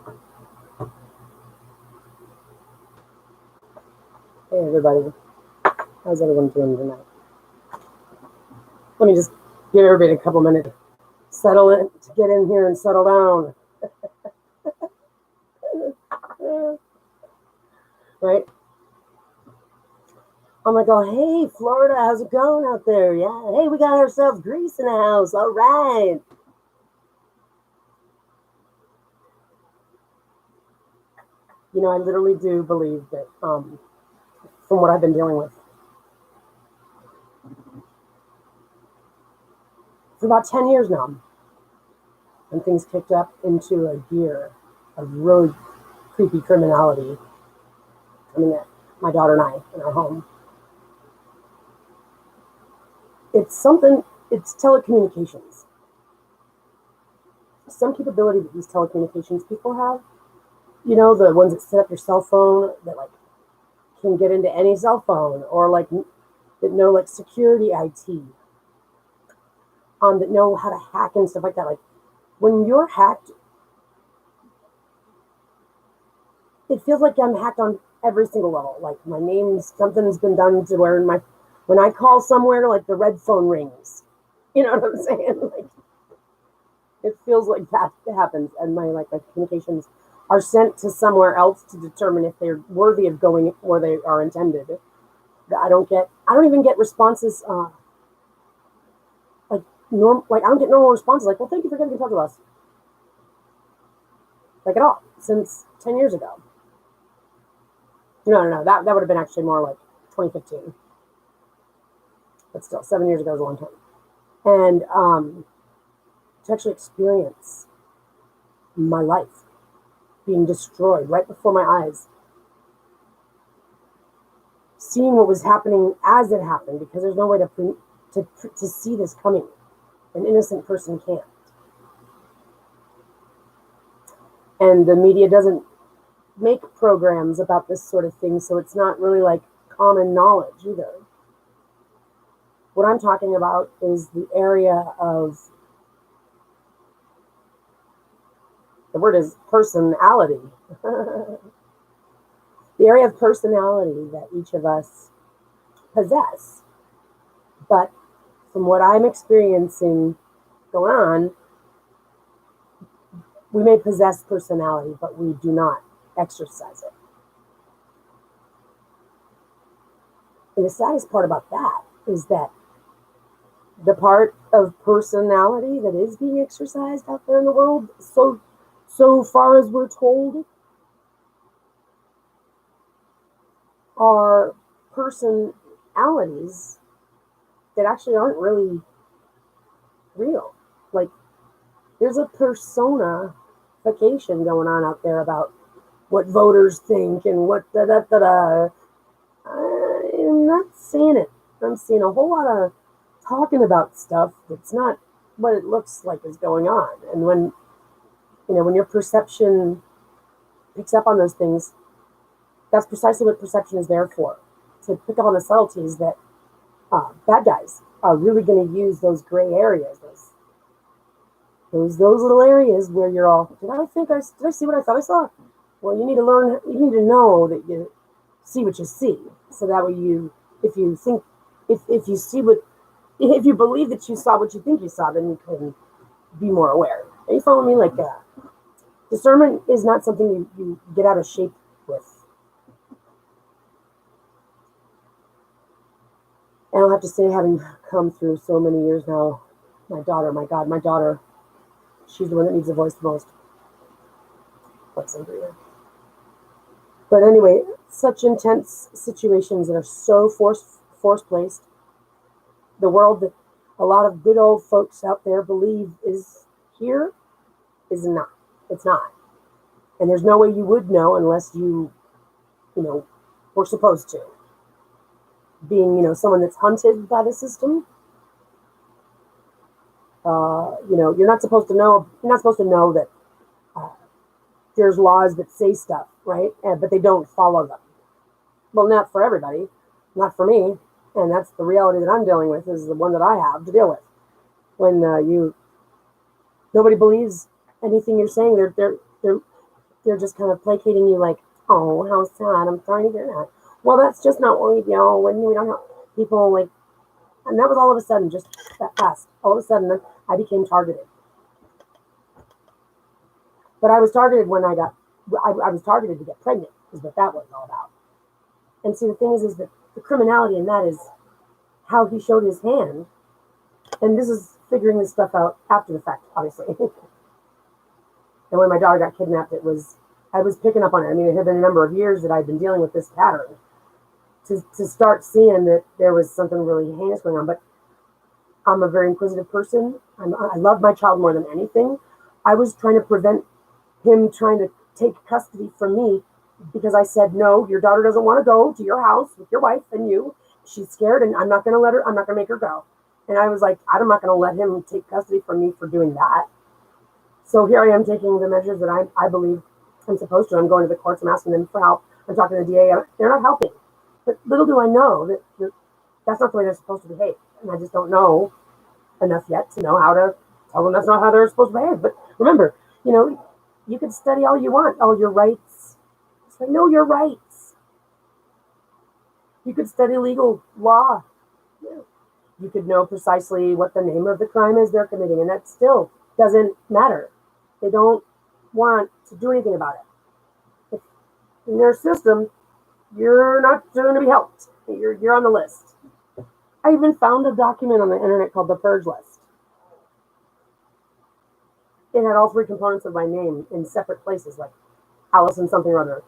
Hey everybody, how's everyone doing tonight? Let me just give everybody a couple minutes to settle in, to get in here and settle down. Right? I'm like, oh, hey, Florida, how's it going out there? Yeah, hey, we got ourselves Greece in the house. All right. You know, I literally do believe that, from what I've been dealing with, for about 10 years now, and things kicked up into a gear of really creepy criminality coming at my daughter and I in our home. It's telecommunications. Some capability that these telecommunications people have, you know, the ones that set up your cell phone that like can get into any cell phone, or like that know like security IT, that know how to hack and stuff like that. Like when you're hacked, it feels like I'm hacked on every single level. Like my name's something's been done to where when I call somewhere, like the red phone rings. You know what I'm saying? Like it feels like that happens, and my communications are sent to somewhere else to determine if they're worthy of going where they are intended. I don't even get responses like I don't get normal responses like, well, thank you for getting in touch with us, like at all, since 10 years ago. No, that would have been actually more like 2015, but still 7 years ago is a long time. And to actually experience my life being destroyed right before my eyes, seeing what was happening as it happened, because there's no way to see this coming. An innocent person can't. And the media doesn't make programs about this sort of thing, so it's not really like common knowledge either. What I'm talking about is the area of, the word is personality. The area of personality that each of us possess. But from what I'm experiencing going on, we may possess personality, but we do not exercise it. And the saddest part about that is that the part of personality that is being exercised out there in the world, so far as we're told, are personalities that actually aren't really real. Like there's a personification going on out there about what voters think and what da da da da. I'm not seeing it. I'm seeing a whole lot of talking about stuff that's not what it looks like is going on. And when your perception picks up on those things, that's precisely what perception is there for, to pick up on the subtleties that bad guys are really going to use those gray areas, those little areas where you're all, did I see what I thought I saw? Well, you need to know that you see what you see, so that way if you believe that you saw what you think you saw, then you can be more aware. Are you following me? Like discernment is not something you get out of shape with. And I'll have to say, having come through so many years now, my daughter, she's the one that needs a voice the most. But anyway, such intense situations that are so force placed. The world that a lot of good old folks out there believe is here is not. It's not. And there's no way you would know unless you were supposed to. Being, someone that's hunted by the system, you're not supposed to know. You're not supposed to know that there's laws that say stuff, right? But they don't follow them. Well, not for everybody, not for me, and that's the reality that I'm dealing with. Is the one that I have to deal with. When nobody believes anything you're saying, they're they're just kind of placating you like, oh, how sad, I'm sorry to hear that. Well, that's just not what we do when we don't have people like, and that was all of a sudden, just that fast. All of a sudden, I became targeted. But I was targeted when I was targeted to get pregnant, is what that was all about. And see, the thing is that the criminality in that is how he showed his hand. And this is figuring this stuff out after the fact, obviously. And when my daughter got kidnapped, I was picking up on it. I mean, it had been a number of years that I'd been dealing with this pattern to start seeing that there was something really heinous going on. But I'm a very inquisitive person. I love my child more than anything. I was trying to prevent him trying to take custody from me because I said, no, your daughter doesn't want to go to your house with your wife and you. She's scared and I'm not going to make her go. And I was like, I'm not going to let him take custody from me for doing that. So here I am taking the measures that I believe I'm supposed to. I'm going to the courts. I'm asking them for help. I'm talking to the DA. They're not helping. But little do I know that that's not the way they're supposed to behave. And I just don't know enough yet to know how to tell them that's not how they're supposed to behave. But remember, you can study all you want. Oh, your rights. It's like, no, your rights. You could study legal law. Yeah. You could know precisely what the name of the crime is they're committing, and that still doesn't matter. They don't want to do anything about it. If in their system, you're not going to be helped. You're on the list. I even found a document on the internet called the Purge List. It had all three components of my name in separate places, like Allison something or other,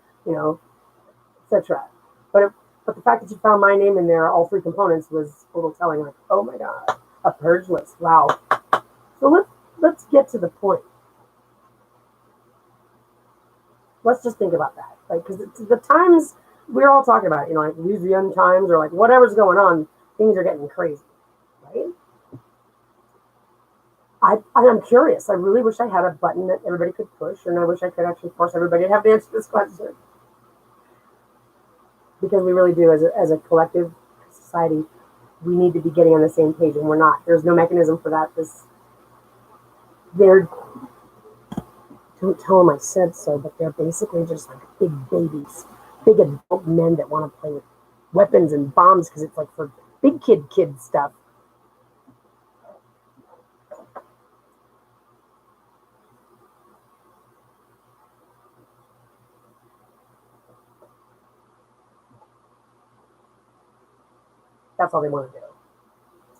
etc. But the fact that you found my name in there, all three components, was a little telling. Like, oh my God, a purge list. Wow. So let's get to the point. Let's just think about that, like, because the times we're all talking about, like these young times or like whatever's going on, things are getting crazy, right? I'm curious. I really wish I had a button that everybody could push, and I wish I could actually force everybody to have to answer this question. Because we really do, as a collective society, we need to be getting on the same page, and we're not. There's no mechanism for that. Don't tell them I said so, but they're basically just like big babies, big adult men that want to play with weapons and bombs because it's like for big kid stuff. That's all they want to do.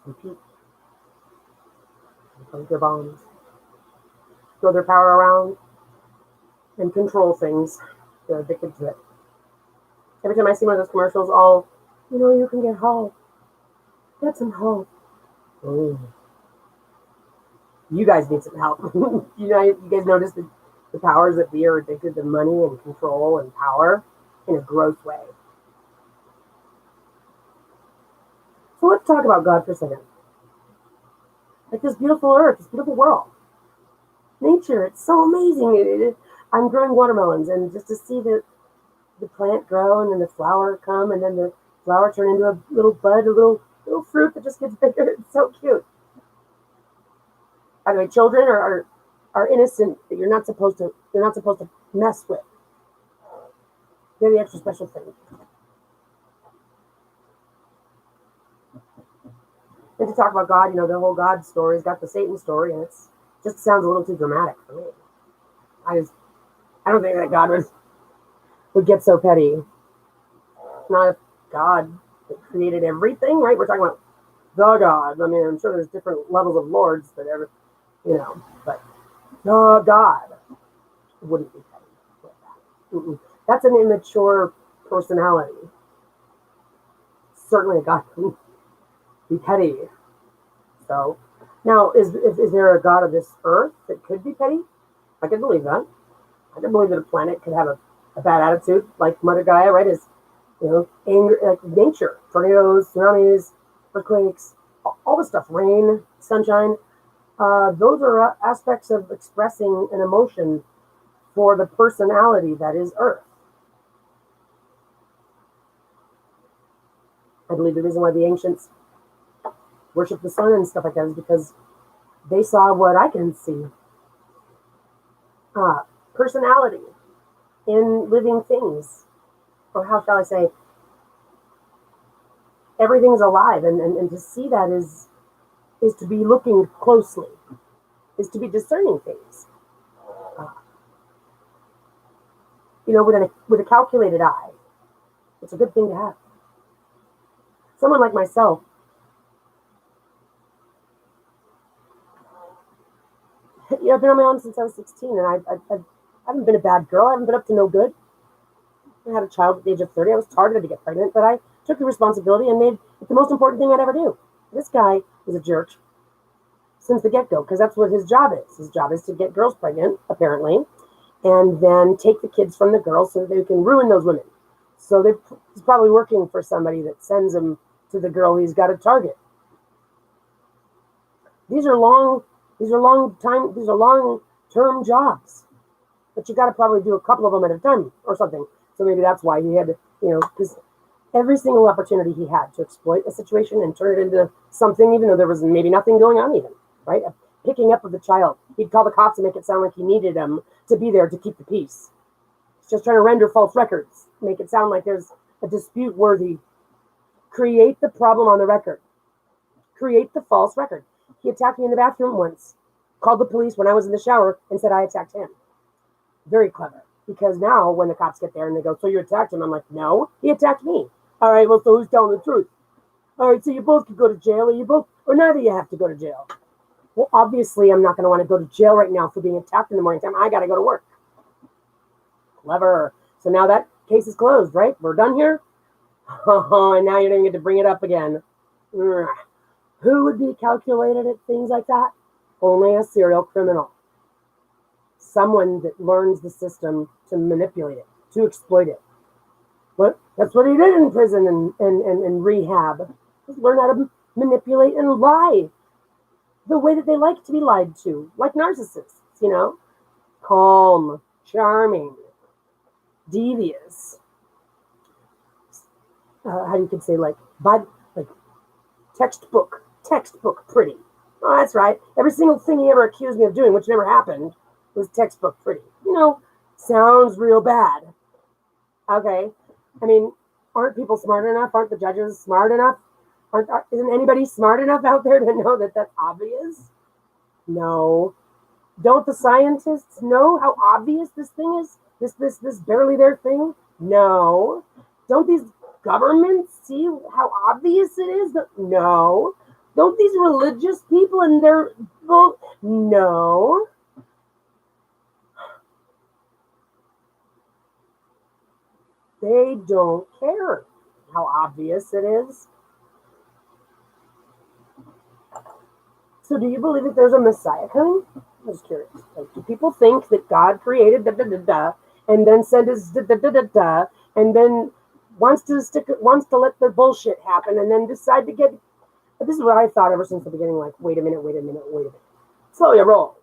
Compete. Play with their bombs. Throw their power around and control things. They're addicted to it. Every time I see one of those commercials, you can get help. Get some help. Ooh. You guys need some help. You guys notice the powers that be are addicted to money and control and power in a gross way. So let's talk about God for a second. Like this beautiful earth, this beautiful world. Nature, it's so amazing. I'm growing watermelons, and just to see the plant grow, and then the flower come, and then the flower turn into a little bud, a little fruit that just gets bigger. It's so cute. By the way, children are innocent that you're not supposed to mess with. They're the extra special thing. And to talk about God, the whole God story's got the Satan story, and it's just sounds a little too dramatic for me. I don't think that God would get so petty. Not if God created everything, right? We're talking about the God. I mean, I'm sure there's different levels of lords that but the God wouldn't be petty like that. Mm-mm. That's an immature personality. Certainly a God can be petty. So now, is there a God of this earth that could be petty? I can believe that. I can believe that a planet could have a bad attitude, like Mother Gaia, right? Is anger, like nature, tornadoes, tsunamis, earthquakes, all the stuff, rain, sunshine. Those are aspects of expressing an emotion for the personality that is Earth. I believe the reason why the ancients worship the sun and stuff like that is because they saw what I can see. Personality. in living things. Or how shall I say, everything's alive, and to see that is to be looking closely, is to be discerning things. Uh, with a calculated eye, it's a good thing to have. Someone like myself, I've been on my own since I was 16, and I haven't been a bad girl. I haven't been up to no good. I had a child at the age of 30. I was targeted to get pregnant, but I took the responsibility and made it the most important thing I'd ever do. This guy was a jerk since the get-go, because that's what his job is. His job is to get girls pregnant, apparently, and then take the kids from the girls so that they can ruin those women. So he's probably working for somebody that sends him to the girl he's got to target. These are long-term jobs, but you got to probably do a couple of them at a time or something. So maybe that's why he had to, because every single opportunity he had to exploit a situation and turn it into something, even though there was maybe nothing going on even, right? Picking up of the child. He'd call the cops and make it sound like he needed them to be there to keep the peace. He's just trying to render false records, make it sound like there's a dispute worthy. Create the problem on the record. Create the false record. He attacked me in the bathroom once, called the police when I was in the shower, and said I attacked him. Very clever. Because now when the cops get there and they go, so you attacked him? I'm like, no, he attacked me. All right, well, so who's telling the truth? All right, so you both could go to jail, or neither of you have to go to jail. Well, obviously, I'm not going to want to go to jail right now for being attacked in the morning time. I got to go to work. Clever. So now that case is closed, right? We're done here. Oh, and now you don't get to bring it up again. Who would be calculated at things like that? Only a serial criminal. Someone that learns the system to manipulate it, to exploit it. But that's what he did in prison and rehab. Just learn how to manipulate and lie the way that they like to be lied to, like narcissists, calm, charming, devious. How you could say like textbook pretty. Oh, that's right. Every single thing he ever accused me of doing, which never happened, was textbook pretty. Sounds real bad. Okay. I mean, aren't people smart enough? Aren't the judges smart enough? Isn't anybody smart enough out there to know that that's obvious? No. Don't the scientists know how obvious this thing is? This barely there thing? No. Don't these governments see how obvious it is? No. Don't these religious people and their... No. They don't care how obvious it is. So do you believe that there's a Messiah coming? I'm just curious. Like, do people think that God created and then sent his and then wants to let the bullshit happen and then decide to get... This is what I thought ever since the beginning, like, wait a minute. Slow your roll.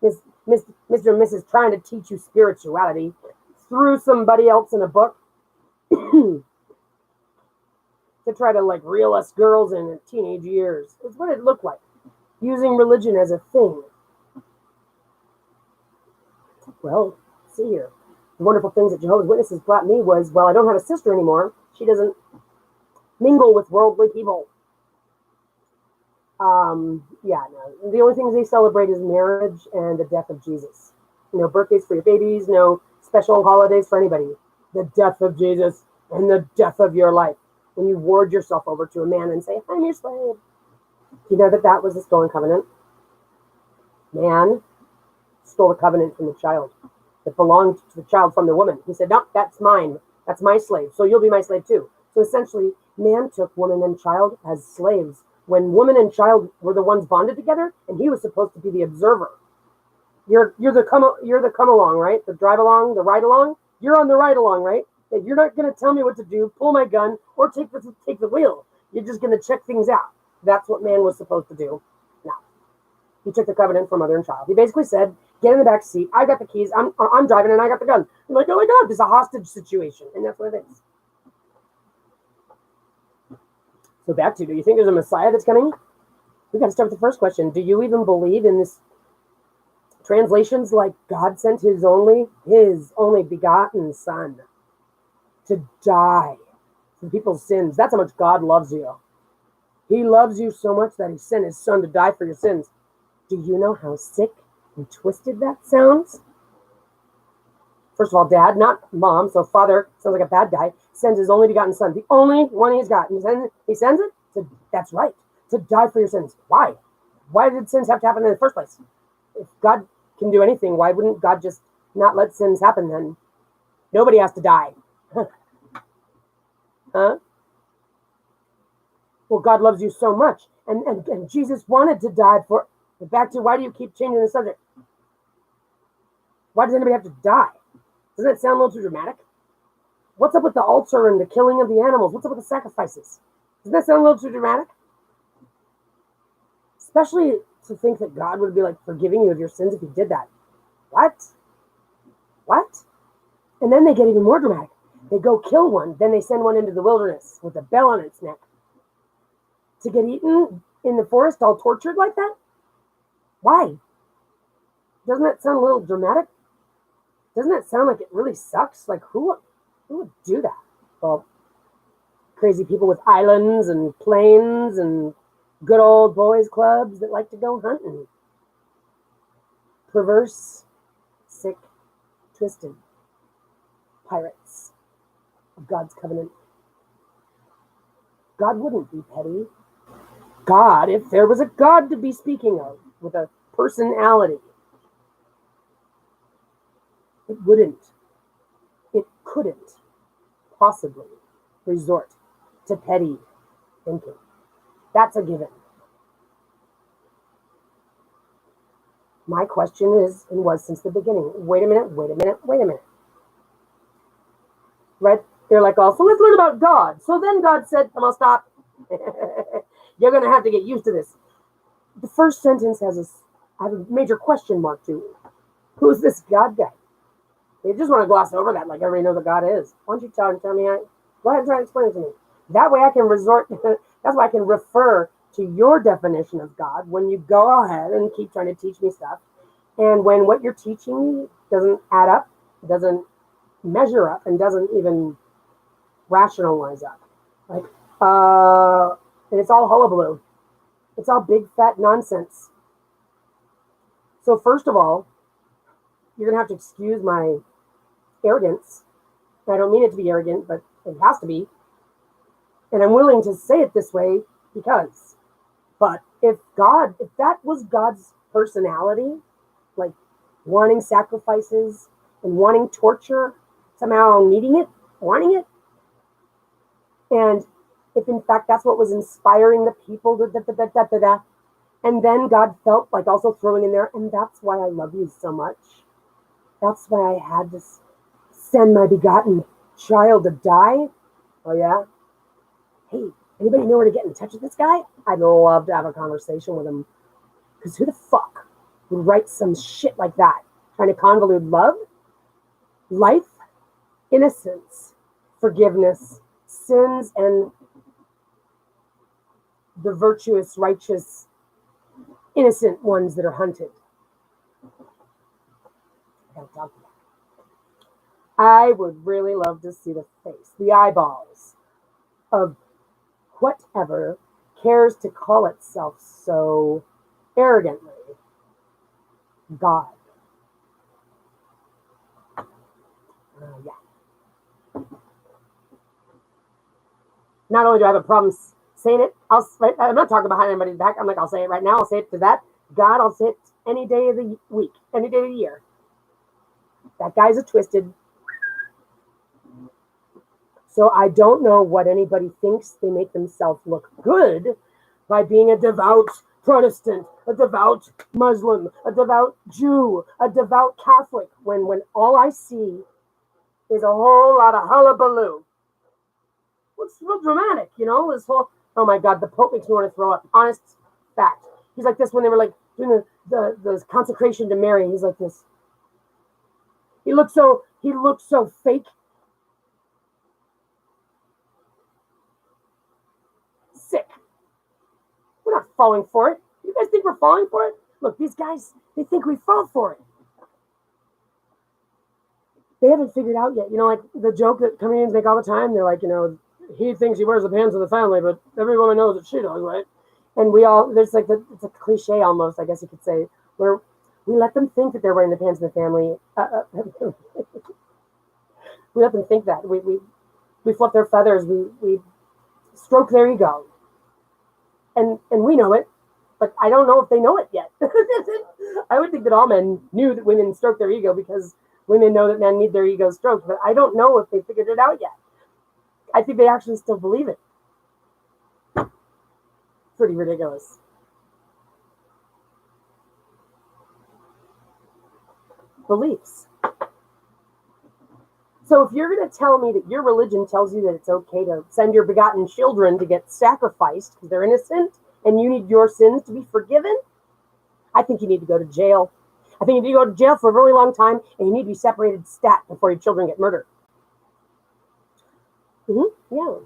Mr. and Mrs. trying to teach you spirituality through somebody else in a book to try to, like, reel us girls in teenage years. It's what it looked like. Using religion as a thing. Well, see here. The wonderful things that Jehovah's Witnesses brought me was, well, I don't have a sister anymore. She doesn't mingle with worldly people. No. The only things they celebrate is marriage and the death of Jesus. No birthdays for your babies, no special holidays for anybody. The death of Jesus and the death of your life. When you ward yourself over to a man and say, I'm your slave. You know that was the stolen covenant? Man stole the covenant from the child that belonged to the child from the woman. He said, no, that's mine. That's my slave. So you'll be my slave too. So essentially, man took woman and child as slaves when woman and child were the ones bonded together, and he was supposed to be the observer. You're the come along, right? The drive along, the ride along. You're on the ride along, right? And you're not going to tell me what to do, pull my gun, or take the wheel. You're just going to check things out. That's what man was supposed to do. No. He took the covenant from mother and child. He basically said, get in the back seat. I got the keys. I'm driving and I got the gun. I'm like, oh my God, this is a hostage situation. And that's what it is. So back to, do you think there's a Messiah that's coming? We got to start with the first question. Do you even believe in this Translations like God sent his only begotten son to die for people's sins. That's how much God loves you. He loves you so much that he sent his son to die for your sins. Do you know how sick and twisted that sounds? First of all, dad, not mom, so father sounds like a bad guy, sends his only begotten son, the only one he's got. And he sends it to, that's right, to die for your sins. Why? Why did sins have to happen in the first place? If God can do anything, why wouldn't God just not let sins happen then? Nobody has to die. Huh? Well, God loves you so much. And Jesus wanted to die for, back to why do you keep changing the subject? Why does anybody have to die? Doesn't that sound a little too dramatic? What's up with the altar and the killing of the animals? What's up with the sacrifices? Doesn't that sound a little too dramatic? Especially to think that God would be like forgiving you of your sins if you did that. What? What? And then they get even more dramatic. They go kill one, then they send one into the wilderness with a bell on its neck to get eaten in the forest all tortured like that? Why? Doesn't that sound a little dramatic? Doesn't that sound like it really sucks? Like who would do that? Well, crazy people with islands and planes and good old boys clubs that like to go hunting. Perverse, sick, twisted pirates of God's covenant. God wouldn't be petty. God, if there was a God to be speaking of with a personality, it couldn't possibly resort to petty thinking. That's a given. My question is, and was since the beginning, wait a minute. Right? They're like, oh, so let's learn about God. So then God said, I'm going to stop. You're going to have to get used to this. The first sentence has a major question mark to it. Who's this God guy? They just want to gloss over that like everybody knows what God is. Why don't you tell me? Go ahead and try to explain it to me. That way I can that's why I can refer to your definition of God when you go ahead and keep trying to teach me stuff. And when what you're teaching me doesn't add up, doesn't measure up, and doesn't even rationalize up. Like, and it's all hullabaloo. It's all big fat nonsense. So first of all, you're going to have to excuse my arrogance. I don't mean it to be arrogant, but it has to be. And I'm willing to say it this way because. But if that was God's personality, like wanting sacrifices and wanting torture, somehow needing it, wanting it, and if in fact that's what was inspiring the people, and then God felt like also throwing in there, and that's why I love you so much. That's why I had to send my begotten child to die. Oh yeah? Hey, anybody know where to get in touch with this guy? I'd love to have a conversation with him. Because who the fuck would write some shit like that? Trying to convolute love, life, innocence, forgiveness, sins, and the virtuous, righteous, innocent ones that are hunted. I would really love to see the face, the eyeballs of whatever cares to call itself so arrogantly God. Yeah. Not only do I have a problem saying it, I'm not talking behind anybody's back. I'm like, I'll say it right now. I'll say it to that God. I'll say it any day of the week, any day of the year. That guy's a twisted. So I don't know what anybody thinks they make themselves look good by being a devout Protestant, a devout Muslim, a devout Jew, a devout Catholic, when all I see is a whole lot of hullabaloo. It's real dramatic, this whole, oh my God, the Pope makes me want to throw up. Honest fact. He's like this when they were like doing the consecration to Mary. He's like this. He looked so fake. Sick. We're not falling for it. You guys think we're falling for it? Look, these guys, they think we fall for it. They haven't figured out yet. Like the joke that comedians make all the time. They're like, he thinks he wears the pants of the family, but every woman knows that she does, right? And there's like, it's a cliche almost, I guess you could say, where we let them think that they're wearing the pants of the family. We let them think that. We fluff their feathers. We stroke their ego. And we know it, but I don't know if they know it yet. I would think that all men knew that women stroke their ego because women know that men need their ego stroked, but I don't know if they figured it out yet. I think they actually still believe it. Pretty ridiculous. Beliefs. So if you're going to tell me that your religion tells you that it's okay to send your begotten children to get sacrificed because they're innocent and you need your sins to be forgiven, I think you need to go to jail. I think you need to go to jail for a really long time, and you need to be separated stat before your children get murdered. Yeah.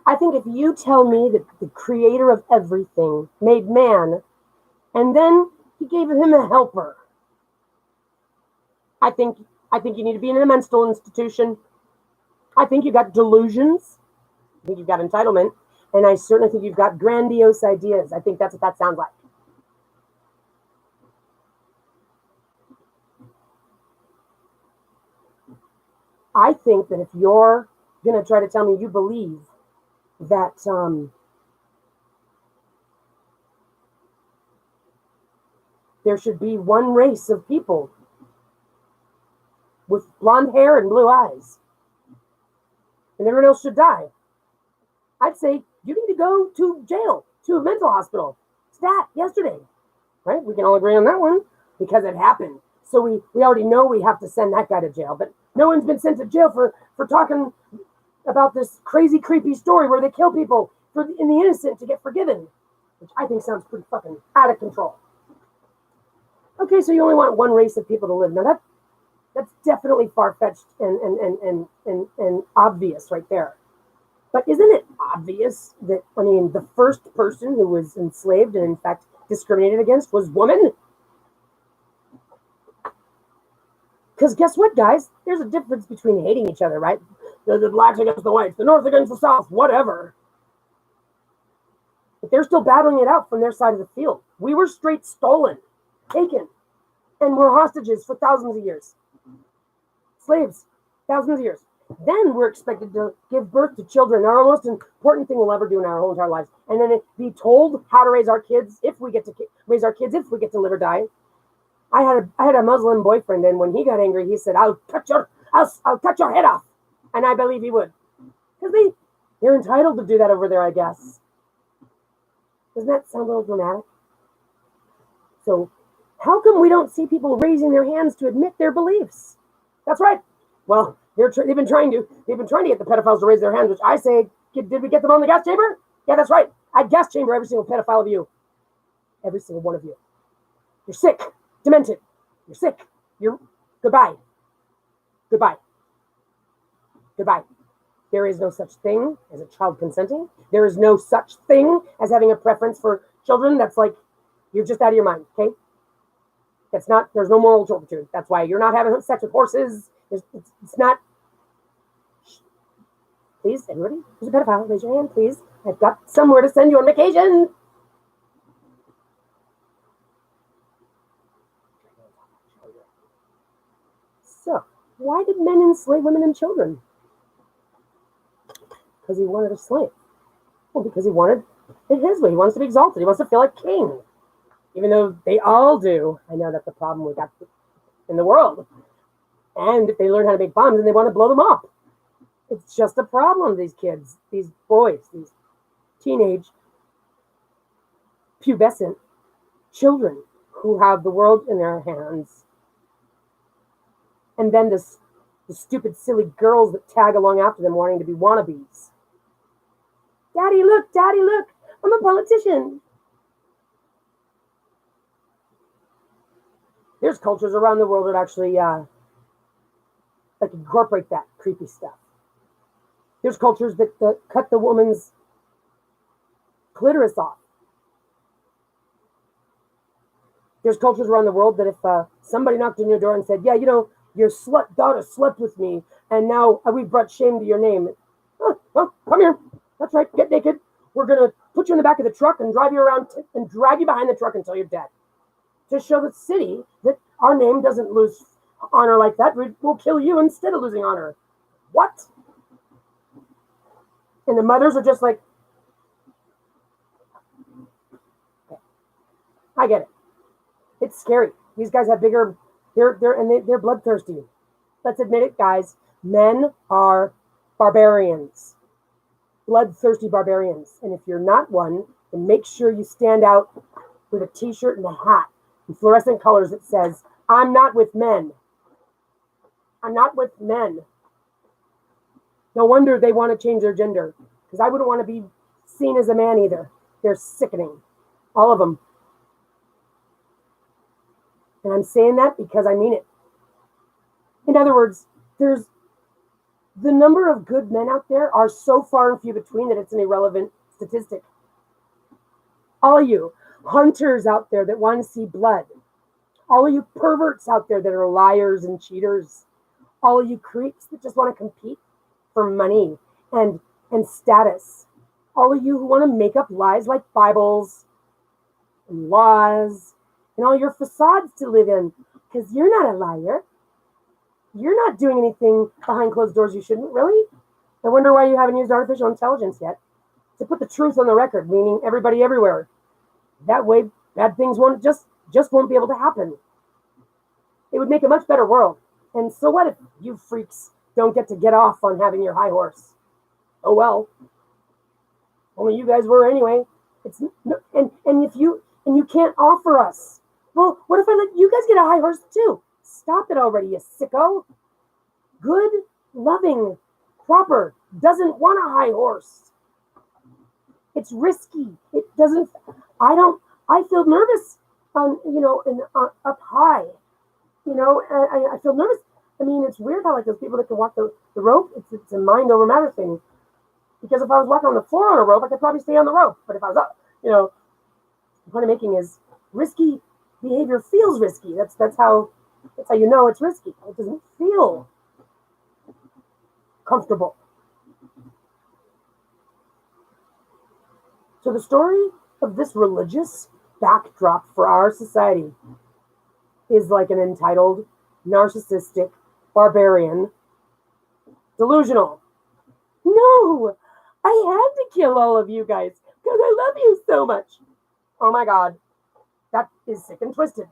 I think if you tell me that the creator of everything made man, and then he gave him a helper, I think you need to be in a mental institution. I think you've got delusions. I think you've got entitlement. And I certainly think you've got grandiose ideas. I think that's what that sounds like. I think that if you're going to try to tell me you believe that there should be one race of people with blonde hair and blue eyes, and everyone else should die, I'd say you need to go to jail, to a mental hospital. Stat, yesterday. Right? We can all agree on that one because it happened. So we already know we have to send that guy to jail, but no one's been sent to jail for talking about this crazy, creepy story where they kill people in the innocent to get forgiven, which I think sounds pretty fucking out of control. Okay, so you only want one race of people to live. Now that's definitely far-fetched and obvious right there. But isn't it obvious that, the first person who was enslaved and in fact discriminated against was woman? Because guess what, guys? There's a difference between hating each other, right? The blacks against the whites, the north against the south, whatever. But they're still battling it out from their side of the field. We were straight stolen, taken, and we're hostages for thousands of years. Slaves, thousands of years. Then we're expected to give birth to children, our most important thing we'll ever do in our whole entire lives. And then be told how to raise our kids if we get to raise our kids, if we get to live or die. I had a Muslim boyfriend, and when he got angry, he said, I'll cut your head off. And I believe he would. Because they're entitled to do that over there, I guess. Doesn't that sound a little dramatic? So how come we don't see people raising their hands to admit their beliefs? That's right. Well, they've been trying to get the pedophiles to raise their hands, which I say, did we get them on the gas chamber? Yeah, that's right. I gas chamber every single pedophile of you. Every single one of you. You're sick. Demented. You're sick. Goodbye. Goodbye. Goodbye. There is no such thing as a child consenting. There is no such thing as having a preference for children. That's like, you're just out of your mind, okay? There's no moral turpitude. That's why you're not having sex with horses. It's not. Please, everybody, who's a pedophile, raise your hand, please. I've got somewhere to send you on vacation. So, why did men enslave women and children? Because he wanted a slave. Well, because he wanted it his way. He wants to be exalted. He wants to feel like king. Even though they all do. I know that's the problem we got in the world. And if they learn how to make bombs, then they want to blow them up. It's just a problem, these kids, these boys, these teenage, pubescent children who have the world in their hands. And then the stupid, silly girls that tag along after them wanting to be wannabes. Daddy, look, I'm a politician. There's cultures around the world that actually incorporate that creepy stuff. There's cultures that cut the woman's clitoris off. There's cultures around the world that if somebody knocked on your door and said, yeah, your slut daughter slept with me, and now we've brought shame to your name. Oh, well, come here. That's right. Get naked. We're going to put you in the back of the truck and drive you around and drag you behind the truck until you're dead. To show the city that our name doesn't lose honor like that. We'll kill you instead of losing honor. What? And the mothers are just like, okay, I get it. It's scary. These guys have bigger, they're bloodthirsty. Let's admit it, guys. Men are barbarians. Bloodthirsty barbarians. And if you're not one, then make sure you stand out with a t-shirt and a hat in fluorescent colors that says, I'm not with men. I'm not with men. No wonder they want to change their gender, because I wouldn't want to be seen as a man either. They're sickening. All of them. And I'm saying that because I mean it. In other words, there's the number of good men out there are so far and few between that it's an irrelevant statistic. All you hunters out there that want to see blood, all of you perverts out there that are liars and cheaters, all of you creeps that just want to compete for money and status, all of you who want to make up lies like Bibles and laws and all your facades to live in, because you're not a liar. You're not doing anything behind closed doors you shouldn't, really. I wonder why you haven't used artificial intelligence yet to put the truth on the record, meaning everybody everywhere. That way, bad things won't just won't be able to happen. It would make a much better world. And so what if you freaks don't get off on having your high horse? Oh well. Only you guys were anyway. It's and if you can't offer us. Well, what if I let you guys get a high horse too? Stop it already, you sicko. Good, loving, proper doesn't want a high horse. It's risky. It doesn't. I feel nervous up high. I feel nervous. I mean, it's weird how like those people that can walk the rope, it's a mind over matter thing. Because if I was walking on the floor on a rope, I could probably stay on the rope. But if I was up, the point I'm making is risky behavior feels risky. That's how you know it's risky. It doesn't feel comfortable. So the story of this religious backdrop for our society is like an entitled, narcissistic, barbarian, delusional. No, I had to kill all of you guys because I love you so much. Oh my God, that is sick and twisted.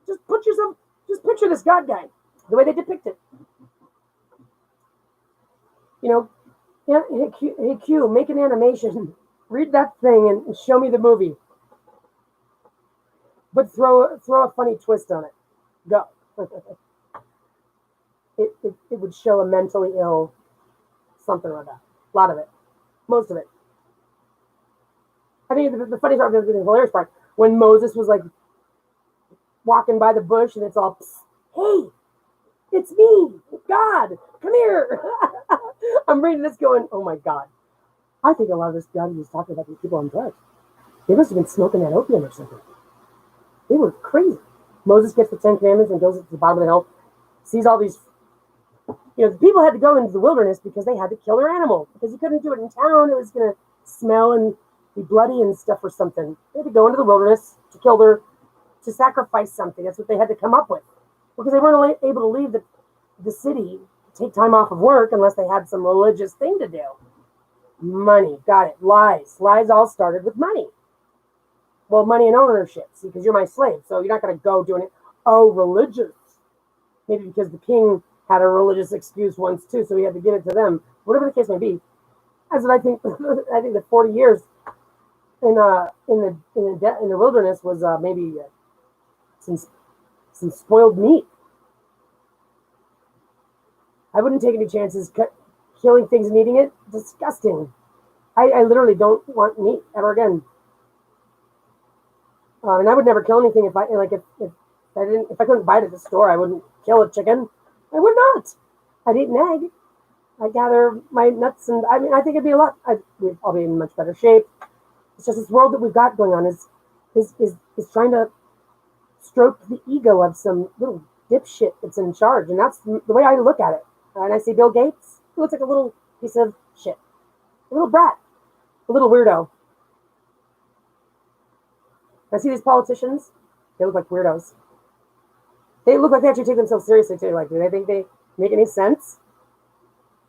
Just picture this God guy, the way they depict it. Hey Q, make an animation. Read that thing and show me the movie. But throw a funny twist on it. Go. It would show a mentally ill something like that. A lot of it. Most of it. I think the funny part, the hilarious part, when Moses was like walking by the bush and it's all, hey, it's me, God, come here. I'm reading this going, oh my God. I think a lot of this God was talking about these people on drugs. They must have been smoking that opium or something. They were crazy. Moses gets the 10 Commandments and goes to the bottom of the hill, sees all these. The people had to go into the wilderness because they had to kill their animal. Because you couldn't do it in town. It was going to smell and be bloody and stuff or something. They had to go into the wilderness to sacrifice something. That's what they had to come up with. Because they weren't able to leave the city, take time off of work unless they had some religious thing to do. Money. Got it. Lies. Lies all started with money. Well, money and ownership. See, because you're my slave. So you're not going to go doing it. Oh, religious. Maybe because the king had a religious excuse once too, so he had to give it to them. Whatever the case may be. As I think the 40 years in the wilderness was maybe some spoiled meat. I wouldn't take any chances killing things and eating it. Disgusting. I literally don't want meat ever again. And I would never kill anything if I couldn't buy it at the store. I wouldn't kill a chicken. I would not. I'd eat an egg. I'd gather my nuts, and I think it'd be a lot. I'll be in much better shape. It's just this world that we've got going on is trying to stroke the ego of some little dipshit that's in charge. And that's the way I look at it. And I see Bill Gates, he looks like a little piece of shit, a little brat, a little weirdo. I see these politicians, they look like weirdos. They look like they actually take themselves seriously too. Like, do they think they make any sense?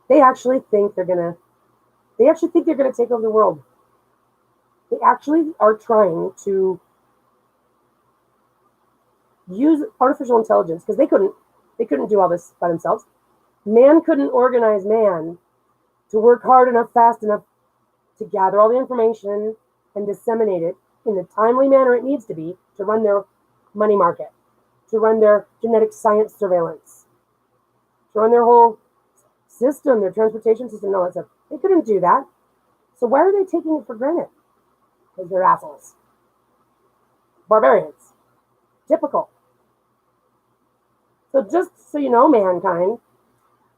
They actually think they're gonna take over the world. They actually are trying to use artificial intelligence because they couldn't do all this by themselves. Man couldn't organize man to work hard enough, fast enough to gather all the information and disseminate it in the timely manner it needs to be to run their money market, to run their genetic science surveillance, to run their whole system, their transportation system, and all that stuff. They couldn't do that. So why are they taking it for granted? Because they're assholes. Barbarians. Typical. So just so you know, mankind,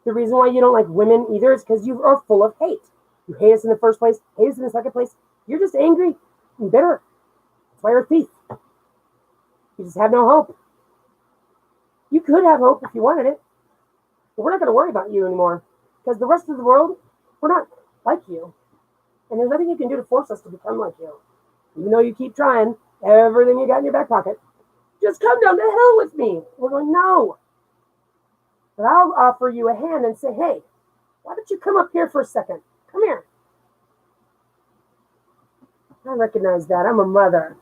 the reason why you don't like women either is because you are full of hate. You hate us in the first place, hate us in the second place. You're just angry and bitter. That's why you're a thief. You just have no hope. You could have hope if you wanted it, but we're not going to worry about you anymore because the rest of the world, we're not like you. And there's nothing you can do to force us to become like you. Even though you keep trying everything you got in your back pocket, just come down the hill with me. We're going, no. But I'll offer you a hand and say, hey, why don't you come up here for a second? Come here. I recognize that. I'm a mother.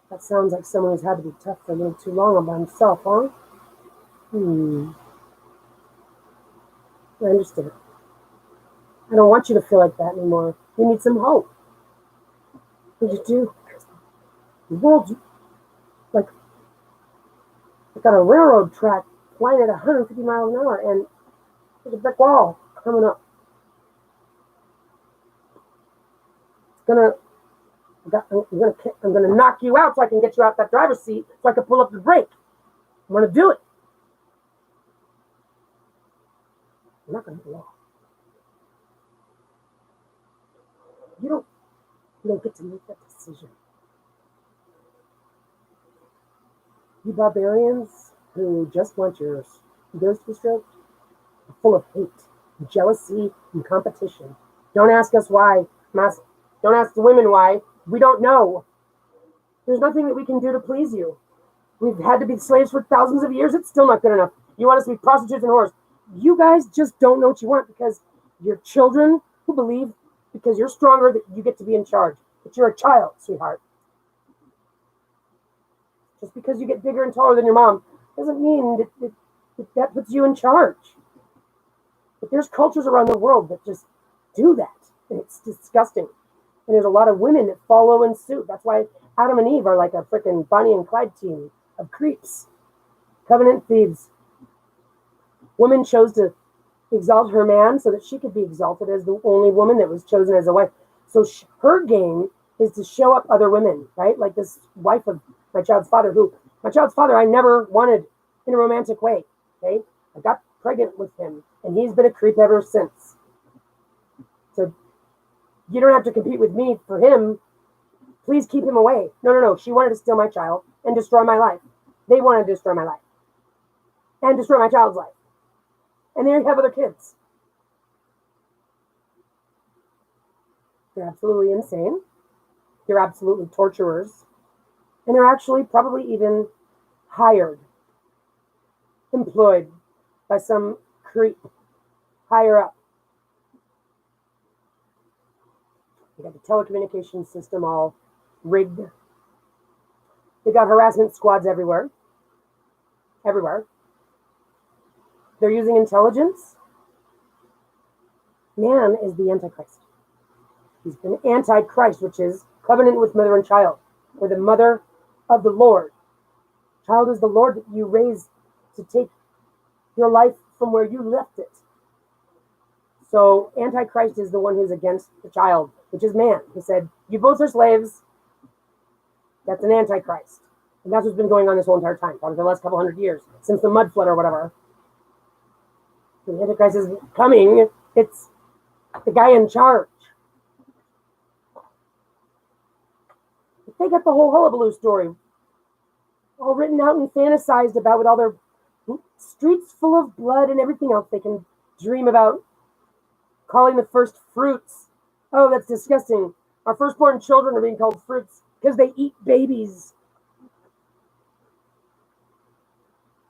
That sounds like someone who's had to be tough for a little too long by himself, huh? I understand. I don't want you to feel like that anymore. You need some hope. What you do? The world's like on a railroad track flying at 150 miles an hour, and there's a brick wall coming up. I'm gonna knock you out so I can get you out that driver's seat so I can pull up the brake. I'm gonna do it. I'm not gonna do it. You don't get to make that decision. You barbarians who just want your egos to be stroked are full of hate, jealousy, and competition. Don't ask us why. Don't ask the women why. We don't know. There's nothing that we can do to please you. We've had to be slaves for thousands of years. It's still not good enough. You want us to be prostitutes and whores. You guys just don't know what you want because you're children who believe because you're stronger that you get to be in charge. But you're a child, sweetheart. Just because you get bigger and taller than your mom doesn't mean that puts you in charge. But there's cultures around the world that just do that. And it's disgusting. And there's a lot of women that follow in suit. That's why Adam and Eve are like a freaking Bonnie and Clyde team of creeps. Covenant thieves. Woman chose to exalt her man so that she could be exalted as the only woman that was chosen as a wife. So her game is to show up other women, right? Like this wife of my child's father, I never wanted in a romantic way, okay? I got pregnant with him, and he's been a creep ever since. So you don't have to compete with me for him. Please keep him away. No. She wanted to steal my child and destroy my life. They wanted to destroy my life and destroy my child's life. And they have other kids. They're absolutely insane. They're absolutely torturers. And they're actually probably even hired, employed by some creep higher up. They got the telecommunications system all rigged. They got harassment squads everywhere. Everywhere. They're using intelligence. Man is the Antichrist. He's been Antichrist, which is covenant with mother and child, or the mother of the Lord. Child is the Lord that you raise to take your life from where you left it. So Antichrist is the one who's against the child, which is man. He said, you both are slaves. That's an Antichrist. And that's what's been going on this whole entire time, probably the last couple hundred years, since the mud flood or whatever. The Antichrist is coming. It's the guy in charge. They got the whole hullabaloo story. all written out and fantasized about with all their streets full of blood and everything else they can dream about. Calling the first fruits. Oh, that's disgusting. Our firstborn children are being called fruits because they eat babies.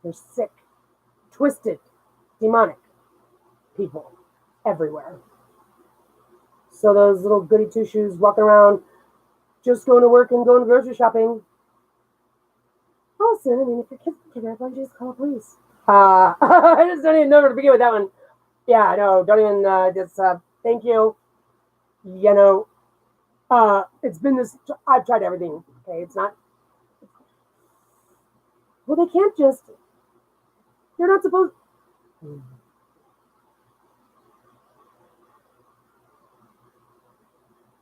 They're sick, twisted, demonic people everywhere. So those little goody two-shoes walking around, just going to work and going grocery shopping. Also, I mean, if your kids are kidnapped, why don't you just call the police? I just don't even know where to begin with that one. Yeah, no, don't even, thank you. You know, it's been this, I've tried everything, okay? It's not, well, they can't just, they're not supposed, I'm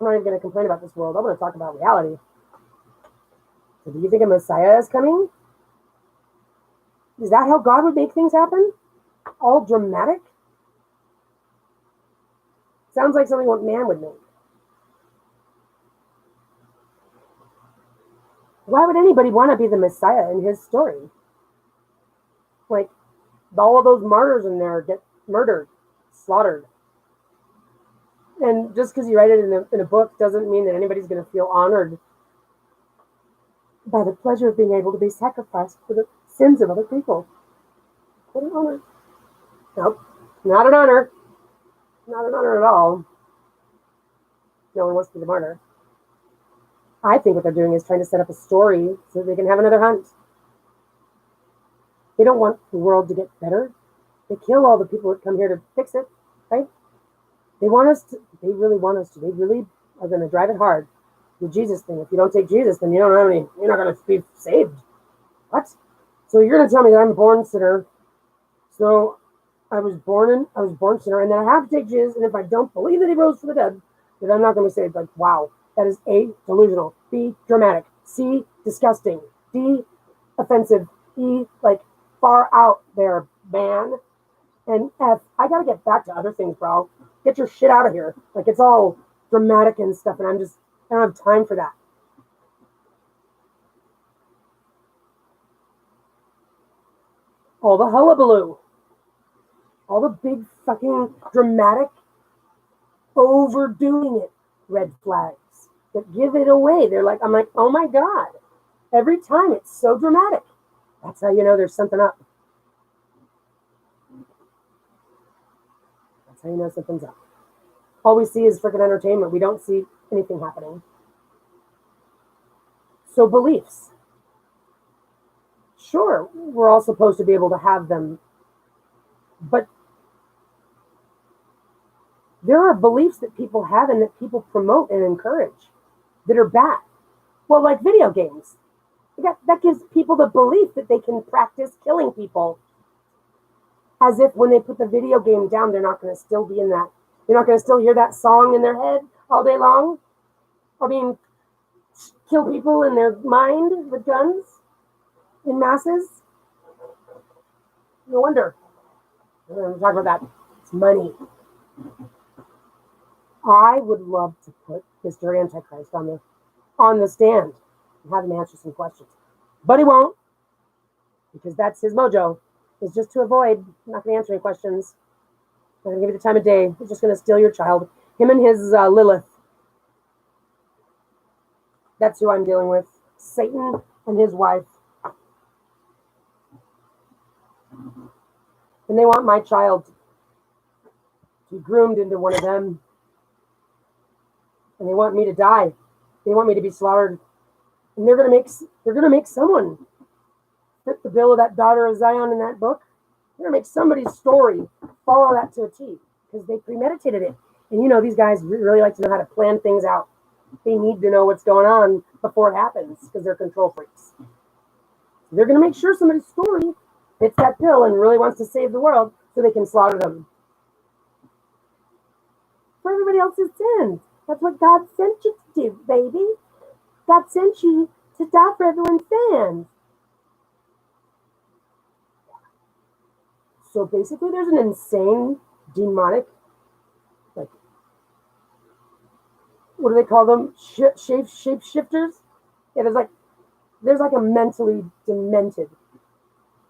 not even going to complain about this world. I want to talk about reality. So do you think a Messiah is coming? Is that how God would make things happen? All dramatic? Sounds like something what man would make. Why would anybody want to be the Messiah in his story? Like, all of those martyrs in there get murdered, slaughtered. And just because you write it in a book doesn't mean that anybody's going to feel honored by the pleasure of being able to be sacrificed for the sins of other people. What an honor. Nope, not an honor. Not an honor at all. No one wants to be the martyr. I think what they're doing is trying to set up a story so they can have another hunt. They don't want the world to get better. They kill all the people that come here to fix it, right? They want us to, they really want us to, they really are going to drive it hard. The Jesus thing. If you don't take Jesus, then you don't have any, you're not going to be saved. What? So you're going to tell me that I'm a born sinner. So I was born sinner, and then I have to take Jesus, and if I don't believe that he rose from the dead, then I'm not going to be saved. Like, wow, that is A, delusional, B, dramatic, C, disgusting, D, offensive, E, like, far out there, man. And F, I got to get back to other things, bro. Get your shit out of here. Like, it's all dramatic and stuff, and I don't have time for that. All the hullabaloo. All the big fucking dramatic overdoing it red flags that give it away. I'm like, oh my God. Every time it's so dramatic. That's how you know there's something up. That's how you know something's up. All we see is freaking entertainment. We don't see anything happening. So beliefs. Sure, we're all supposed to be able to have them, but there are beliefs that people have and that people promote and encourage that are bad. Well, like video games. That gives people the belief that they can practice killing people. As if when they put the video game down, they're not going to still be in that. They're not going to still hear that song in their head all day long. I mean, kill people in their mind with guns in masses. No wonder. We're going to talk about that. It's money. I would love to put Mr. Antichrist on the stand and have him answer some questions. But he won't, because that's his mojo. Is just to avoid. I'm not going to answer any questions. I'm going to give you the time of day. He's just going to steal your child. Him and his Lilith. That's who I'm dealing with. Satan and his wife. And they want my child to be groomed into one of them. And they want me to die. They want me to be slaughtered. And they're gonna make someone fit the bill of that daughter of Zion in that book. They're gonna make somebody's story follow that to a T because they premeditated it. And you know, these guys really like to know how to plan things out. They need to know what's going on before it happens because they're control freaks. They're gonna make sure somebody's story fits that bill and really wants to save the world so they can slaughter them. For everybody else's sins. That's what God sent you to do, baby. God sent you to die for everyone's sins. So basically, there's an insane, demonic, like, what do they call them? Shape shifters? Yeah, there's like There's like a mentally demented,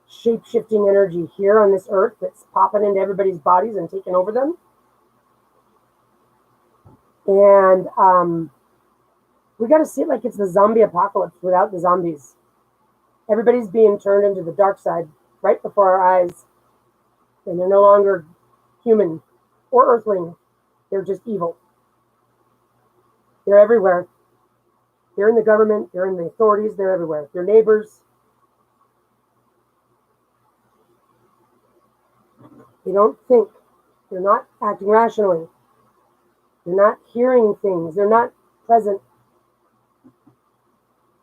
shape-shifting energy here on this earth that's popping into everybody's bodies and taking over them. And we got to see it like it's the zombie apocalypse without the zombies. Everybody's being turned into the dark side right before our eyes. And they're no longer human or earthling. They're just evil. They're everywhere. They're in the government. They're in the authorities. They're everywhere. They're neighbors. They don't think. They're not acting rationally. They're not hearing things. They're not present.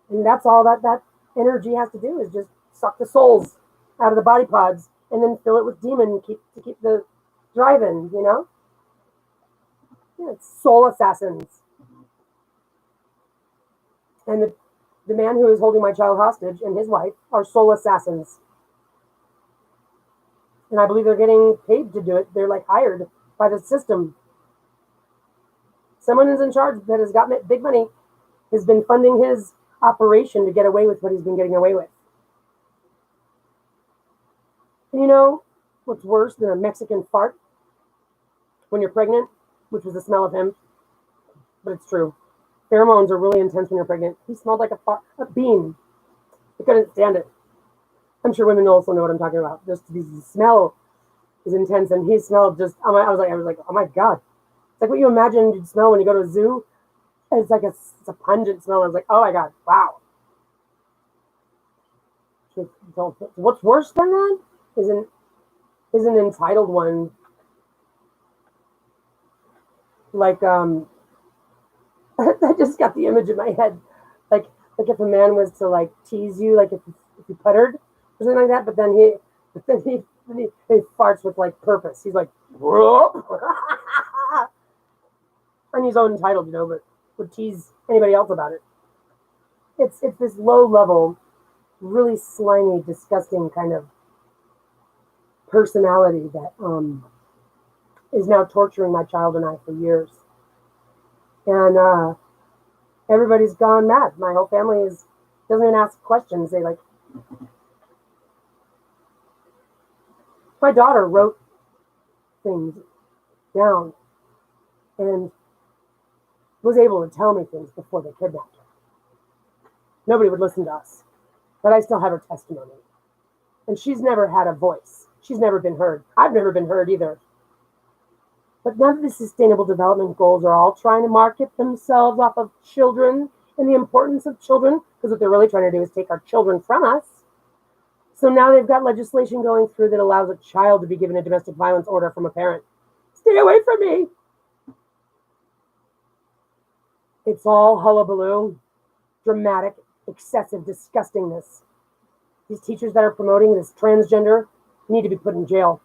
And that's all that energy has to do is just suck the souls out of the body pods and then fill it with demon to keep the drive in, you know? Yeah, it's soul assassins. And the man who is holding my child hostage and his wife are soul assassins. And I believe they're getting paid to do it. They're like hired by the system. Someone who's in charge that has got big money has been funding his operation to get away with what he's been getting away with. And you know what's worse than a Mexican fart when you're pregnant, which was the smell of him, but it's true. Pheromones are really intense when you're pregnant. He smelled like a bean. I couldn't stand it. I'm sure women also know what I'm talking about. Just the smell is intense, and he smelled just. I was like, oh my god! It's like what you imagine you'd smell when you go to a zoo. It's like it's a pungent smell. I was like, oh my god, wow. What's worse than that is an entitled one. Like I just got the image in my head, like if a man was to like tease you, like if you puttered or something like that, but then he farts with like purpose. He's like, and he's entitled, you know, but would tease anybody else about it. It's this low level, really slimy, disgusting kind of personality that is now torturing my child and I for years. And everybody's gone mad. My whole family doesn't even ask questions. They like. My daughter wrote things down and was able to tell me things before they kidnapped her. Nobody would listen to us, but I still have her testimony. And she's never had a voice. She's never been heard. I've never been heard either. But none of the Sustainable Development Goals are all trying to market themselves off of children and the importance of children, because what they're really trying to do is take our children from us. So now they've got legislation going through that allows a child to be given a domestic violence order from a parent. Stay away from me. It's all hullabaloo, dramatic, excessive disgustingness. These teachers that are promoting this transgender need to be put in jail.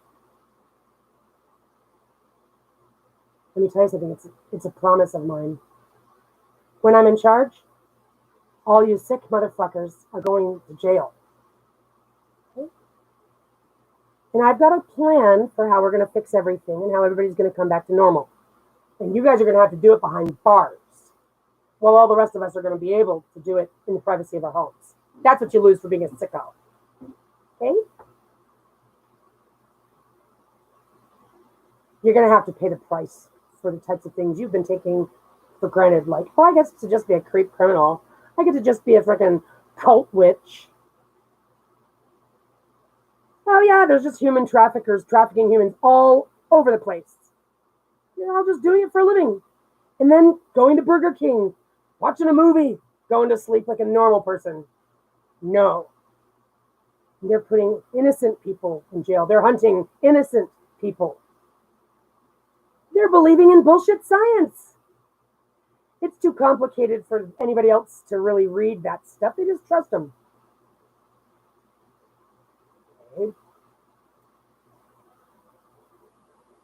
Let me tell you something, it's a promise of mine. When I'm in charge, all you sick motherfuckers are going to jail. Okay? And I've got a plan for how we're going to fix everything and how everybody's going to come back to normal. And you guys are going to have to do it behind bars, while all the rest of us are going to be able to do it in the privacy of our homes. That's what you lose for being a sicko. Okay? You're going to have to pay the price for the types of things you've been taking for granted. Like, oh, I get to just be a creep criminal. I get to just be a freaking cult witch. Oh, yeah, there's just human traffickers trafficking humans all over the place. You're all just doing it for a living. And then going to Burger King, watching a movie, going to sleep like a normal person. No. They're putting innocent people in jail. They're hunting innocent people. They're believing in bullshit science. It's too complicated for anybody else to really read that stuff. They just trust them. Okay. Do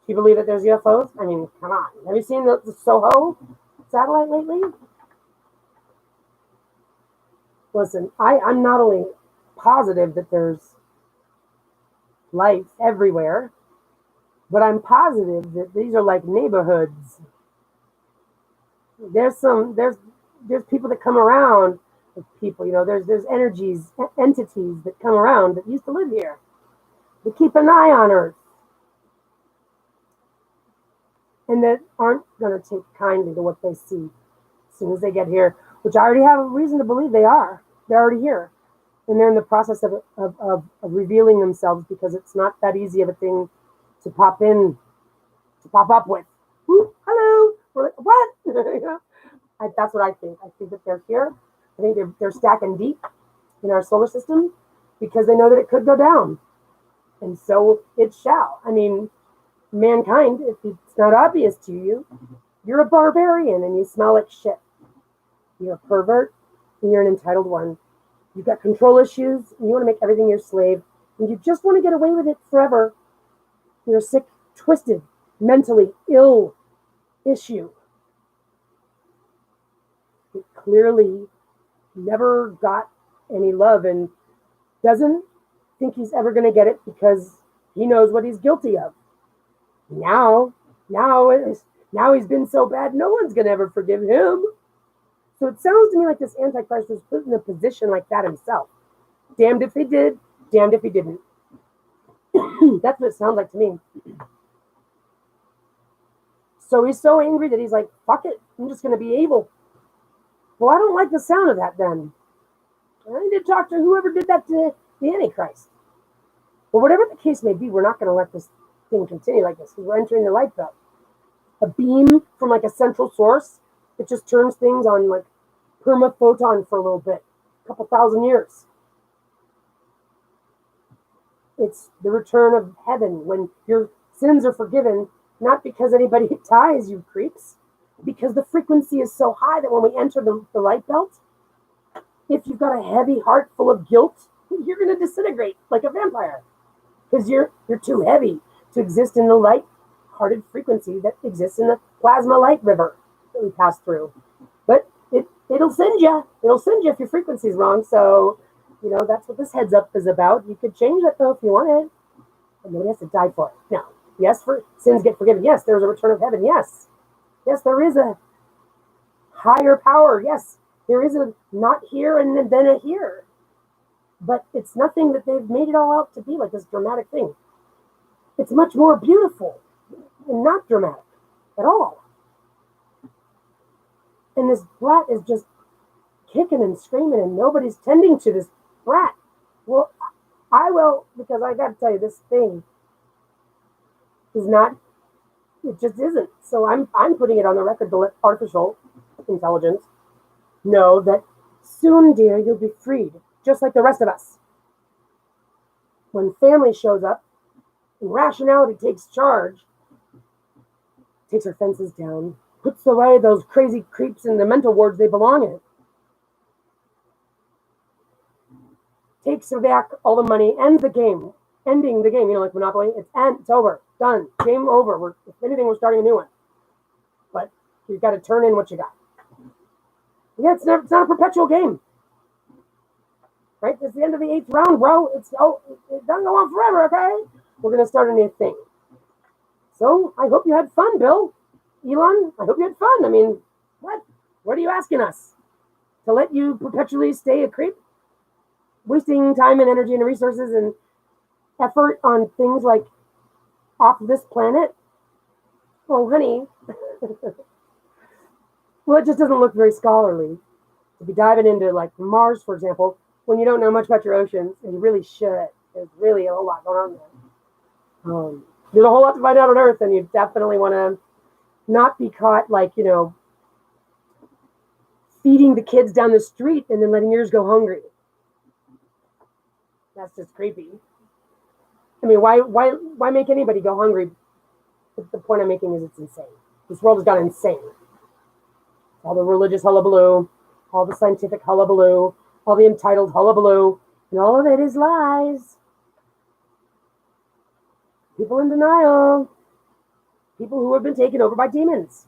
you believe that there's UFOs? I mean, come on. Have you seen the Soho satellite lately? Listen, I'm not only positive that there's life everywhere, but I'm positive that these are like neighborhoods. There's people that come around of people. There's energies, entities that come around that used to live here. They keep an eye on Earth. And that aren't going to take kindly to what they see as soon as they get here, which I already have a reason to believe they are. They're already here. And they're in the process of revealing themselves, because it's not that easy of a thing to pop up with. Ooh, hello. We're like, what? That's what I think. I think that they're here. I think they're stacking deep in our solar system because they know that it could go down. And so it shall. I mean, mankind, if it's not obvious to you, you're a barbarian and you smell like shit. You're a pervert and you're an entitled one. You've got control issues and you want to make everything your slave and you just want to get away with it forever. You're a sick, twisted, mentally ill issue. He clearly never got any love and doesn't think he's ever going to get it because he knows what he's guilty of. Now he's been so bad, no one's going to ever forgive him. So it sounds to me like this Antichrist was put in a position like that himself. Damned if he did, damned if he didn't. That's what it sounds like to me. So he's so angry that he's like, fuck it, I'm just going to be evil. Well, I don't like the sound of that then. I need to talk to whoever did that to the Antichrist. But whatever the case may be, we're not going to let this thing continue like this. We're entering the light belt. A beam from like a central source that just turns things on like permaphoton for a little bit, a couple thousand years. It's the return of heaven when your sins are forgiven, not because anybody dies, you creeps, because the frequency is so high that when we enter the light belt, if you've got a heavy heart full of guilt, you're going to disintegrate like a vampire because you're too heavy to exist in the light-hearted frequency that exists in the plasma light river that we pass through. But it'll send you. It'll send you if your frequency is wrong. So, that's what this heads up is about. You could change that, though, if you wanted. But nobody has to die for it. No. Yes, for sins get forgiven. Yes, there's a return of heaven. Yes. Yes, there is a higher power. Yes, there is a not here and then a here. But it's nothing that they've made it all out to be like this dramatic thing. It's much more beautiful and not dramatic at all. And this brat is just kicking and screaming and nobody's tending to this brat. Well, I will, because I got to tell you, this thing is not, it just isn't. So I'm putting it on the record to let artificial intelligence know that soon, dear, you'll be freed, just like the rest of us. When family shows up and rationality takes charge, takes her fences down, puts away those crazy creeps in the mental wards they belong in, takes back all the money, ends the game, ending the game, like Monopoly, it's over, done, game over. If anything, we're starting a new one. But you've got to turn in what you got. Yeah, it's not a perpetual game. Right? It's the end of the 8th round, bro. It doesn't go on forever, okay? We're going to start a new thing. So, I hope you had fun, Bill. Elon, I hope you had fun. I mean, what? What are you asking us? To let you perpetually stay a creep? Wasting time and energy and resources and effort on things like off this planet? Oh, honey. Well, it just doesn't look very scholarly to be diving into like Mars, for example, when you don't know much about your oceans, and you really should. There's really a whole lot going on there. There's a whole lot to find out on Earth, and you definitely want to not be caught like, feeding the kids down the street and then letting yours go hungry. That's just creepy. I mean, why make anybody go hungry? The point I'm making is it's insane. This world has gone insane. All the religious hullabaloo, all the scientific hullabaloo, all the entitled hullabaloo, and all of it is lies. People in denial. People who have been taken over by demons.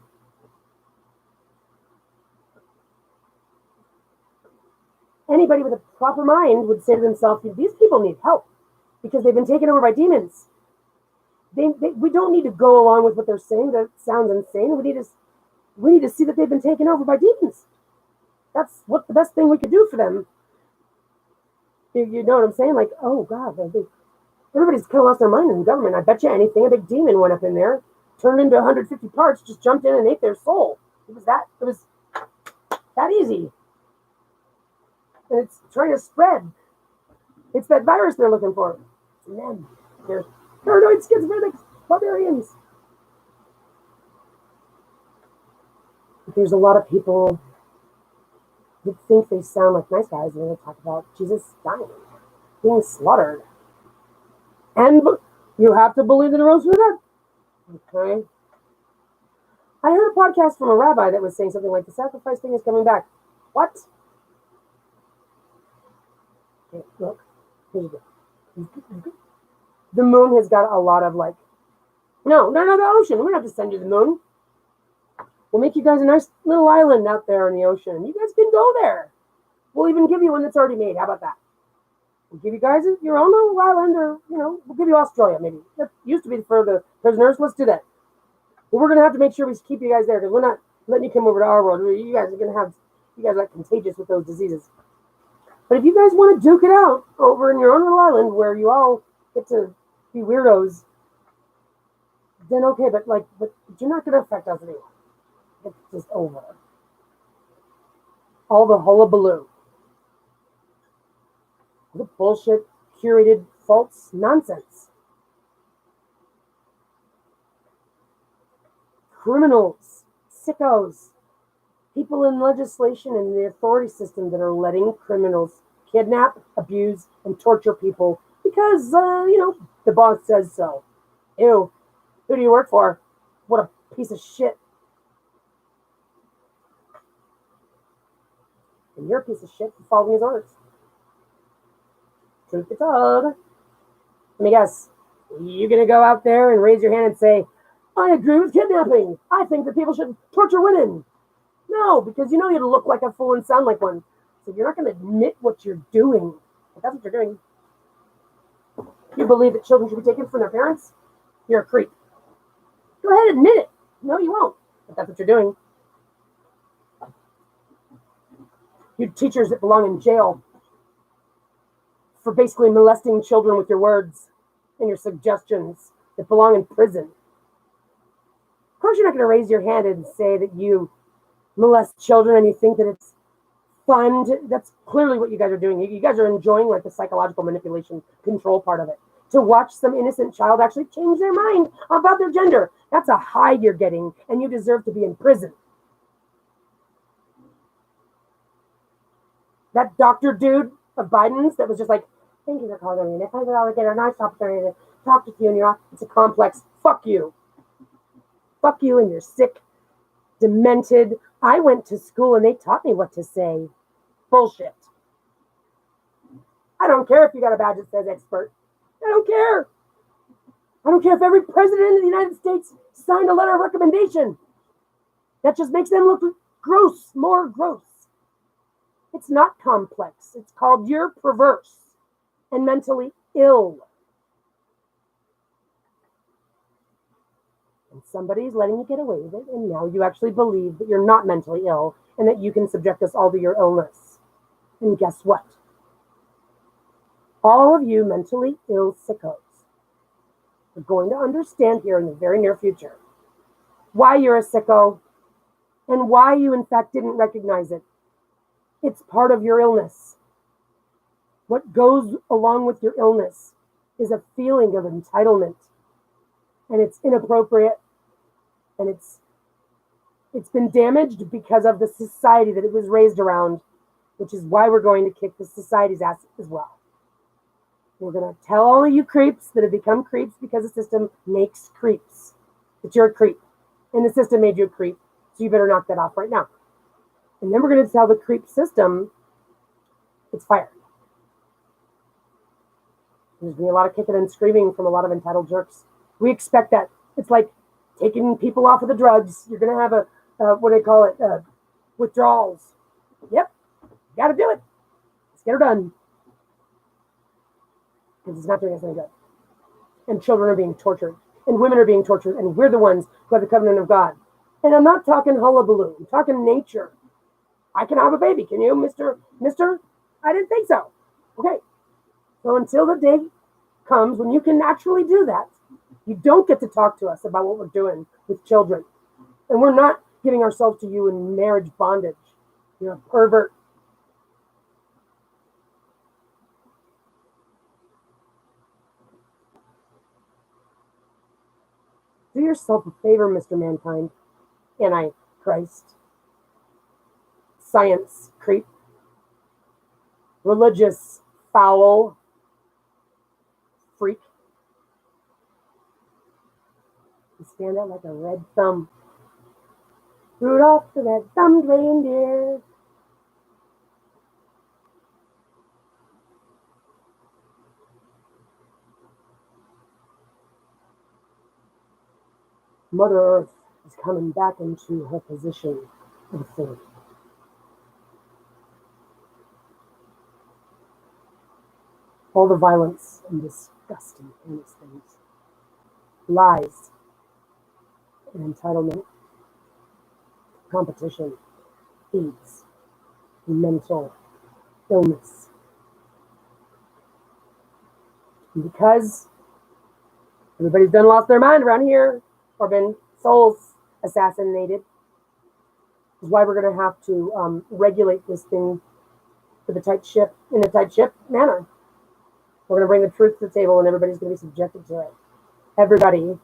Anybody with a proper mind would say to themselves, these people need help because they've been taken over by demons. We don't need to go along with what they're saying. That sounds insane. We need to see that they've been taken over by demons. That's what the best thing we could do for them. You know what I'm saying? Like, oh God, everybody's kind of lost their mind in government. I bet you anything, a big demon went up in there, turned into 150 parts, just jumped in and ate their soul. It was that easy. And it's trying to spread. It's that virus they're looking for. And then they're paranoid schizophrenics, barbarians. There's a lot of people who think they sound like nice guys when they talk about Jesus dying, being slaughtered. And you have to believe in the rose from the dead. Okay? I heard a podcast from a rabbi that was saying something like the sacrifice thing is coming back. What? Okay, look. Here's the deal. The moon has got a lot of like, no, the ocean. We don't have to send you the moon. We'll make you guys a nice little island out there in the ocean. You guys can go there. We'll even give you one that's already made. How about that? We'll give you guys your own little island, or, we'll give you Australia, maybe. That used to be for the prisoners. Let's do that. But we're going to have to make sure we keep you guys there, because we're not letting you come over to our world. You guys are like contagious with those diseases. But if you guys want to duke it out over in your own little island where you all get to be weirdos, then okay, but you're not going to affect us anymore. It's just over. All the hullabaloo. The bullshit, curated, false nonsense. Criminals, sickos, people in legislation and the authority system that are letting criminals kidnap, abuse, and torture people because, the boss says so. Ew. Who do you work for? What a piece of shit. And you're a piece of shit for following his orders. Truth be told. Let me guess. You're going to go out there and raise your hand and say, I agree with kidnapping. I think that people should torture women. No, because you look like a fool and sound like one. So you're not going to admit what you're doing. But that's what you're doing. You believe that children should be taken from their parents? You're a creep. Go ahead and admit it. No, you won't. But that's what you're doing. You teachers that belong in jail for basically molesting children with your words and your suggestions that belong in prison. Of course, you're not going to raise your hand and say that you molest children and you think that it's fun. That's clearly what you guys are doing. You guys are enjoying like the psychological manipulation control part of it. To watch some innocent child actually change their mind about their gender. That's a high you're getting, and you deserve to be in prison. That doctor dude of Biden's that was just like, thank you for calling me. If I could get a nice opportunity to talk to you, and it's a complex. Fuck you. Fuck you and you're sick, demented. I went to school and they taught me what to say. Bullshit. I don't care if you got a badge that says expert. I don't care. I don't care if every president of the United States signed a letter of recommendation. That just makes them look gross, more gross. It's not complex. It's called you're perverse and mentally ill. And somebody's letting you get away with it, and now you actually believe that you're not mentally ill and that you can subject us all to your illness. And guess what? All of you mentally ill sickos are going to understand here in the very near future why you're a sicko and why you in fact didn't recognize it. It's part of your illness. What goes along with your illness is a feeling of entitlement. And it's inappropriate. And it's been damaged because of the society that it was raised around, which is why we're going to kick the society's ass as well. We're going to tell all of you creeps that have become creeps because the system makes creeps that you're a creep. And the system made you a creep. So you better knock that off right now. And then we're going to tell the creep system it's fired. There's going to be a lot of kicking and screaming from a lot of entitled jerks. We expect that. It's like taking people off of the drugs. You're going to have what do they call it? Withdrawals. Yep. Got to do it. Let's get her done. Because it's not doing us any good. And children are being tortured. And women are being tortured. And we're the ones who have the covenant of God. And I'm not talking hullabaloo. I'm talking nature. I can have a baby. Can you, Mister? I didn't think so. Okay. So until the day comes when you can naturally do that, you don't get to talk to us about what we're doing with children. And we're not giving ourselves to you in marriage bondage. You're a pervert. Do yourself a favor, Mr. Mankind, Antichrist, science creep, religious foul freak. You stand out like a red thumb. Rudolph the red-thumbed reindeer. Mother Earth is coming back into her position of authority. All the violence and disgusting, heinous things, lies and entitlement, competition, AIDS, mental illness. And because everybody's done lost their mind around here or been souls assassinated, is why we're going to have to regulate this thing in a tight ship manner. We're going to bring the truth to the table and everybody's going to be subjected to it. Everybody.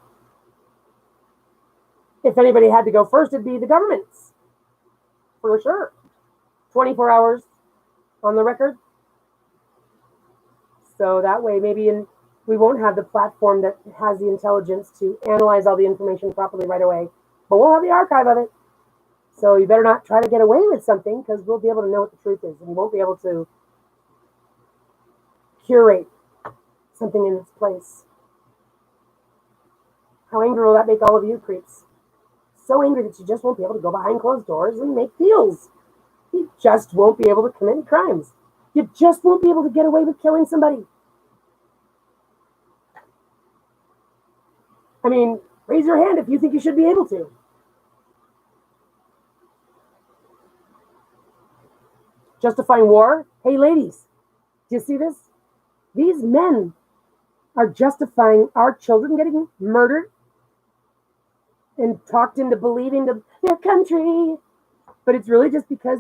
If anybody had to go first, it'd be the governments. For sure. 24 hours on the record. So that way maybe we won't have the platform that has the intelligence to analyze all the information properly right away. But we'll have the archive of it. So you better not try to get away with something because we'll be able to know what the truth is. And we won't be able to curate something in its place. How angry will that make all of you creeps? So angry that you just won't be able to go behind closed doors and make deals. You just won't be able to commit crimes. You just won't be able to get away with killing somebody. I mean, raise your hand if you think you should be able to. Justifying war? Hey, ladies, do you see this? These men are justifying our children getting murdered and talked into believing their country. But it's really just because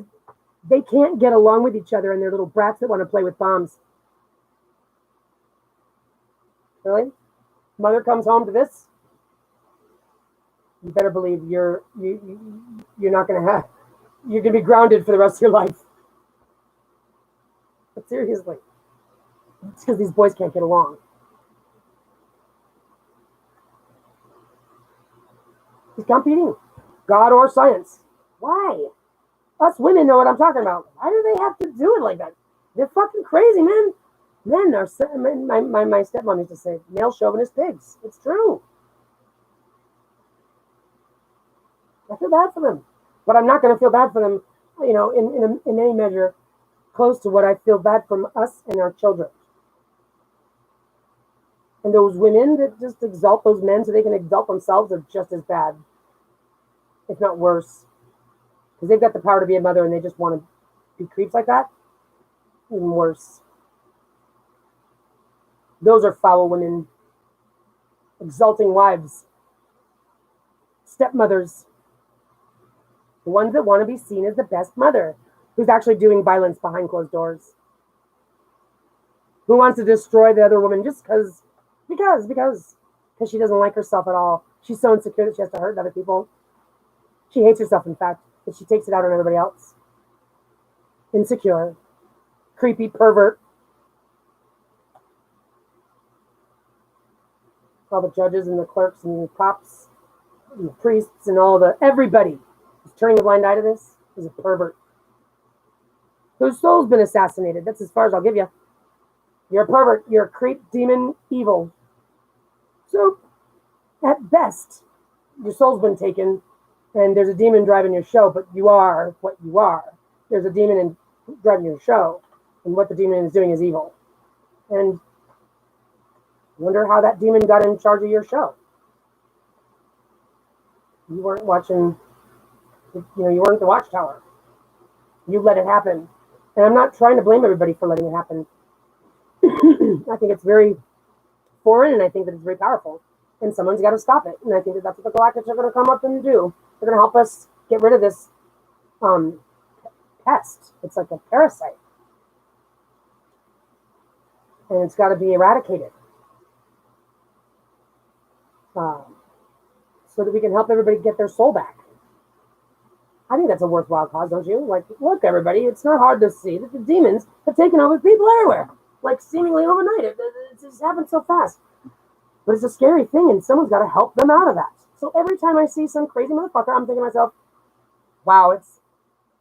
they can't get along with each other and they're little brats that want to play with bombs. Really? Mother comes home to this? You better believe you're not going to have, you're going to be grounded for the rest of your life. But seriously, it's because these boys can't get along. He's competing. God or science. Why? Us women know what I'm talking about. Why do they have to do it like that? They're fucking crazy, man. Men are, my stepmom used to say, male chauvinist pigs. It's true. I feel bad for them. But I'm not going to feel bad for them, in any measure close to what I feel bad from us and our children. And those women that just exalt those men so they can exalt themselves are just as bad, if not worse. Because they've got the power to be a mother and they just want to be creeps like that. Even worse. Those are foul women. Exalting wives. Stepmothers. The ones that want to be seen as the best mother. Who's actually doing violence behind closed doors. Who wants to destroy the other woman just because she doesn't like herself at all. She's so insecure that she has to hurt other people. She hates herself, in fact, but she takes it out on everybody else. Insecure. Creepy pervert. All the judges and the clerks and the cops and the priests and everybody who's turning a blind eye to this is a pervert. Whose soul's been assassinated. That's as far as I'll give you. You're a pervert. You're a creep, demon, evil. So, at best, your soul's been taken, and there's a demon driving your show, but you are what you are. There's a demon driving your show, and what the demon is doing is evil. And wonder how that demon got in charge of your show. You weren't watching, you weren't the watchtower. You let it happen. And I'm not trying to blame everybody for letting it happen. I think it's very foreign, and I think that it's very powerful. And someone's got to stop it. And I think that that's what the Galactics are going to come up and do. They're going to help us get rid of this um, pest. It's like a parasite. And it's got to be eradicated. So that we can help everybody get their soul back. I think that's a worthwhile cause, don't you? Like, look, everybody, it's not hard to see that the demons have taken over people everywhere. Like, seemingly overnight. It just happened so fast. But it's a scary thing, and someone's got to help them out of that. So every time I see some crazy motherfucker, I'm thinking to myself, wow, it's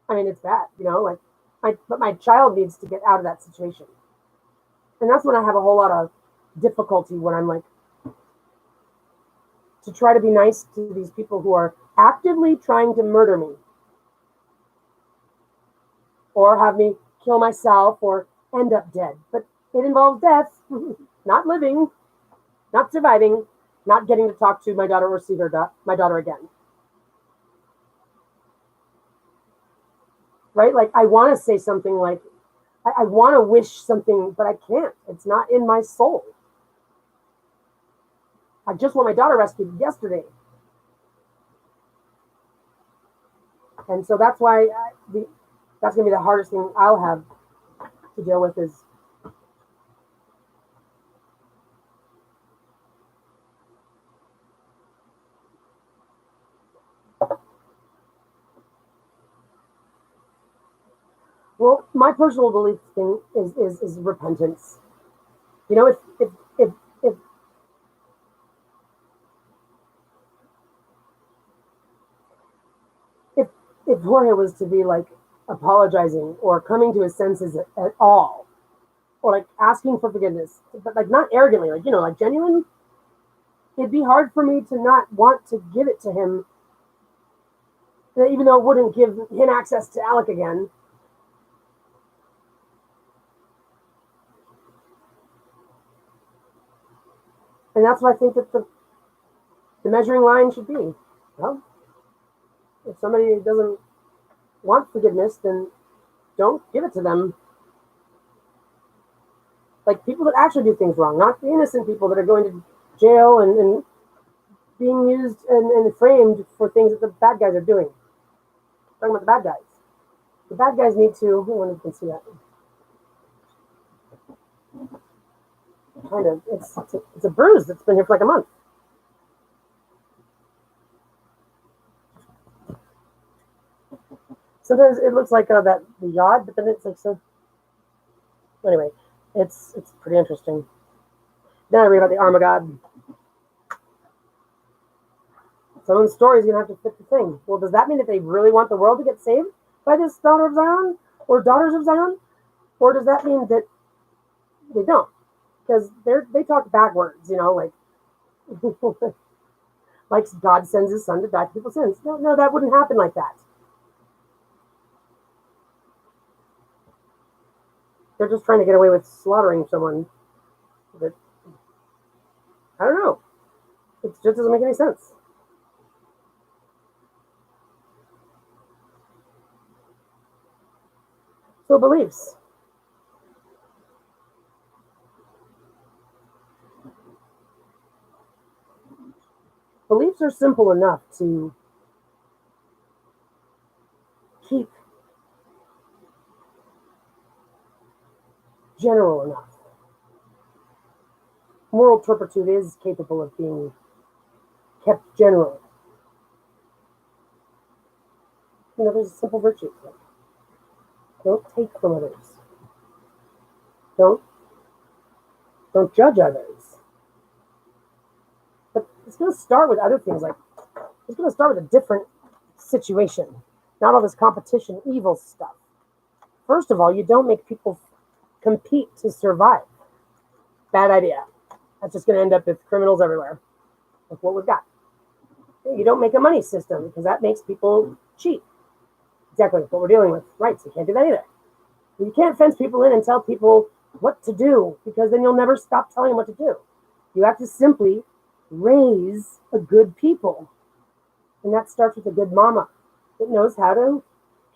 bad, but my child needs to get out of that situation. And that's when I have a whole lot of difficulty when I'm like, to try to be nice to these people who are actively trying to murder me or have me kill myself or end up dead. But it involves death, not living, not surviving, not getting to talk to my daughter or see my daughter again. Right? Like, I want to say something like, I want to wish something, but I can't. It's not in my soul. I just want my daughter rescued yesterday. And so that's why that's going to be the hardest thing I'll have to deal with is well, my personal belief thing is repentance. If if Jorge was to be like apologizing or coming to his senses at all, or like asking for forgiveness, but like not arrogantly, like genuine, it'd be hard for me to not want to give it to him, even though it wouldn't give him access to Alec again. And that's what I think that the measuring line should be. Well, if somebody doesn't want forgiveness, then don't give it to them. Like people that actually do things wrong, not the innocent people that are going to jail and being used and framed for things that the bad guys are doing. I'm talking about the bad guys. The bad guys need to. I wonder if you can see that. Kind of. It's a bruise that's been here for like a month. Sometimes it looks like the yod, but then it's like so. Anyway, it's pretty interesting. Then I read about the Armageddon. Someone's story is going to have to fit the thing. Well, does that mean that they really want the world to get saved by this daughter of Zion or daughters of Zion? Or does that mean that they don't? Because they talk backwards, like like God sends his son to die for people's sins. No, that wouldn't happen like that. They're just trying to get away with slaughtering someone. But I don't know. It just doesn't make any sense. So beliefs. Beliefs are simple enough to keep general enough. Moral turpitude is capable of being kept general. There's a simple virtue. Don't take from others. Don't judge others. But it's going to start with other things. Like it's going to start with a different situation. Not all this competition, evil stuff. First of all, you don't make people compete to survive. Bad idea. That's just going to end up with criminals everywhere. Like what we've got. You don't make a money system because that makes people cheat. Exactly what we're dealing with. Right, so you can't do that either. You can't fence people in and tell people what to do because then you'll never stop telling them what to do. You have to simply raise a good people. And that starts with a good mama that knows how to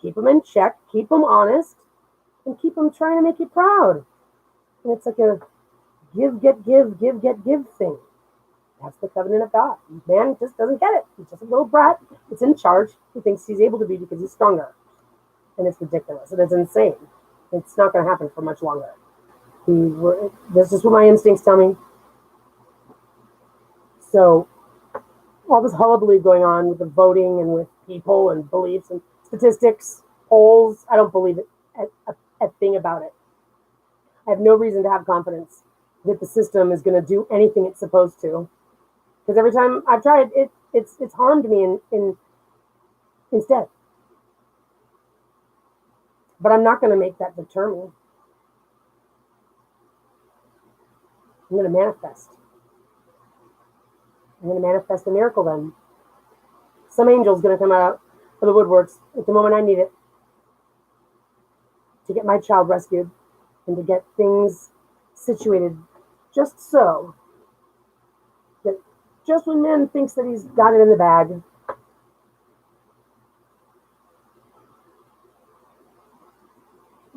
keep them in check, keep them honest, and keep them trying to make you proud. And it's like a give, get, give thing. That's the covenant of God. Man just doesn't get it. He's just a little brat. It's in charge. He thinks he's able to be because he's stronger. And it's ridiculous. And it's insane. It's not going to happen for much longer. This is what my instincts tell me. So all this hullabaloo going on with the voting and with people and beliefs and statistics, polls, I don't believe it a thing about it. I have no reason to have confidence that the system is going to do anything it's supposed to. Because every time I've tried, it's harmed me instead. But I'm not going to make that deter me. I'm going to manifest. I'm going to manifest a miracle then. Some angel's going to come out of the woodworks at the moment I need it to get my child rescued and to get things situated just so that just when man thinks that he's got it in the bag,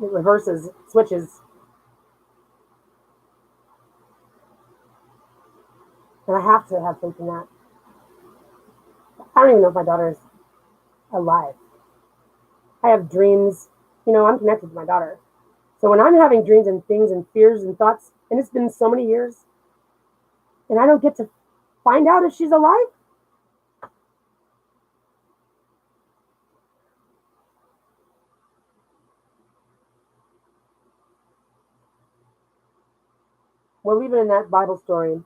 it reverses, switches. And I have to have faith in that. I don't even know if my daughter's alive. I have dreams. I'm connected to my daughter. So when I'm having dreams and things and fears and thoughts, and it's been so many years, and I don't get to find out if she's alive, well, even in that Bible story,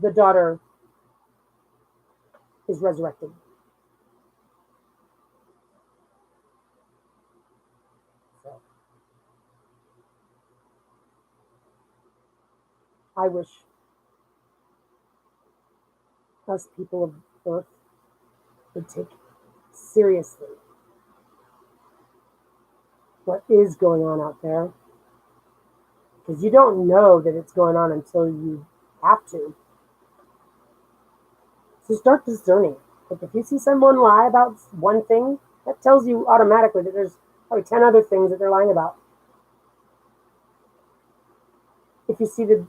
the daughter is resurrected. So I wish us people of Earth would take seriously what is going on out there. Because you don't know that it's going on until you have to. So start discerning. Like if you see someone lie about one thing, that tells you automatically that there's probably 10 other things that they're lying about. If you see the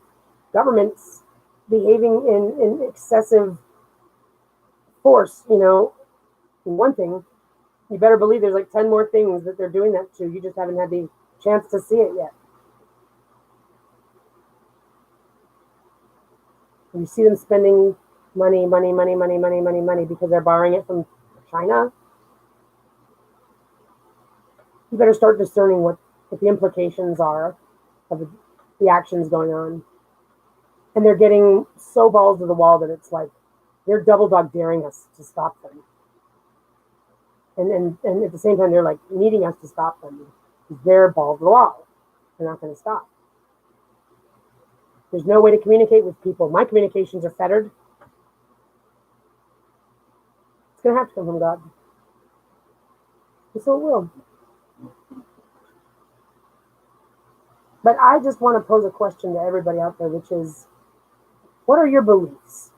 government's behaving in excessive force, in one thing, you better believe there's like 10 more things that they're doing that to. You just haven't had the chance to see it yet. You see them spending money because they're borrowing it from China. You better start discerning what the implications are of the actions going on. And they're getting so balls to the wall that it's like they're double dog daring us to stop them. And at the same time, they're like needing us to stop them. They're balls to the wall. They're not going to stop. There's no way to communicate with people. My communications are fettered. It's going to have to come from God. And so it will. But I just want to pose a question to everybody out there, which is, what are your beliefs?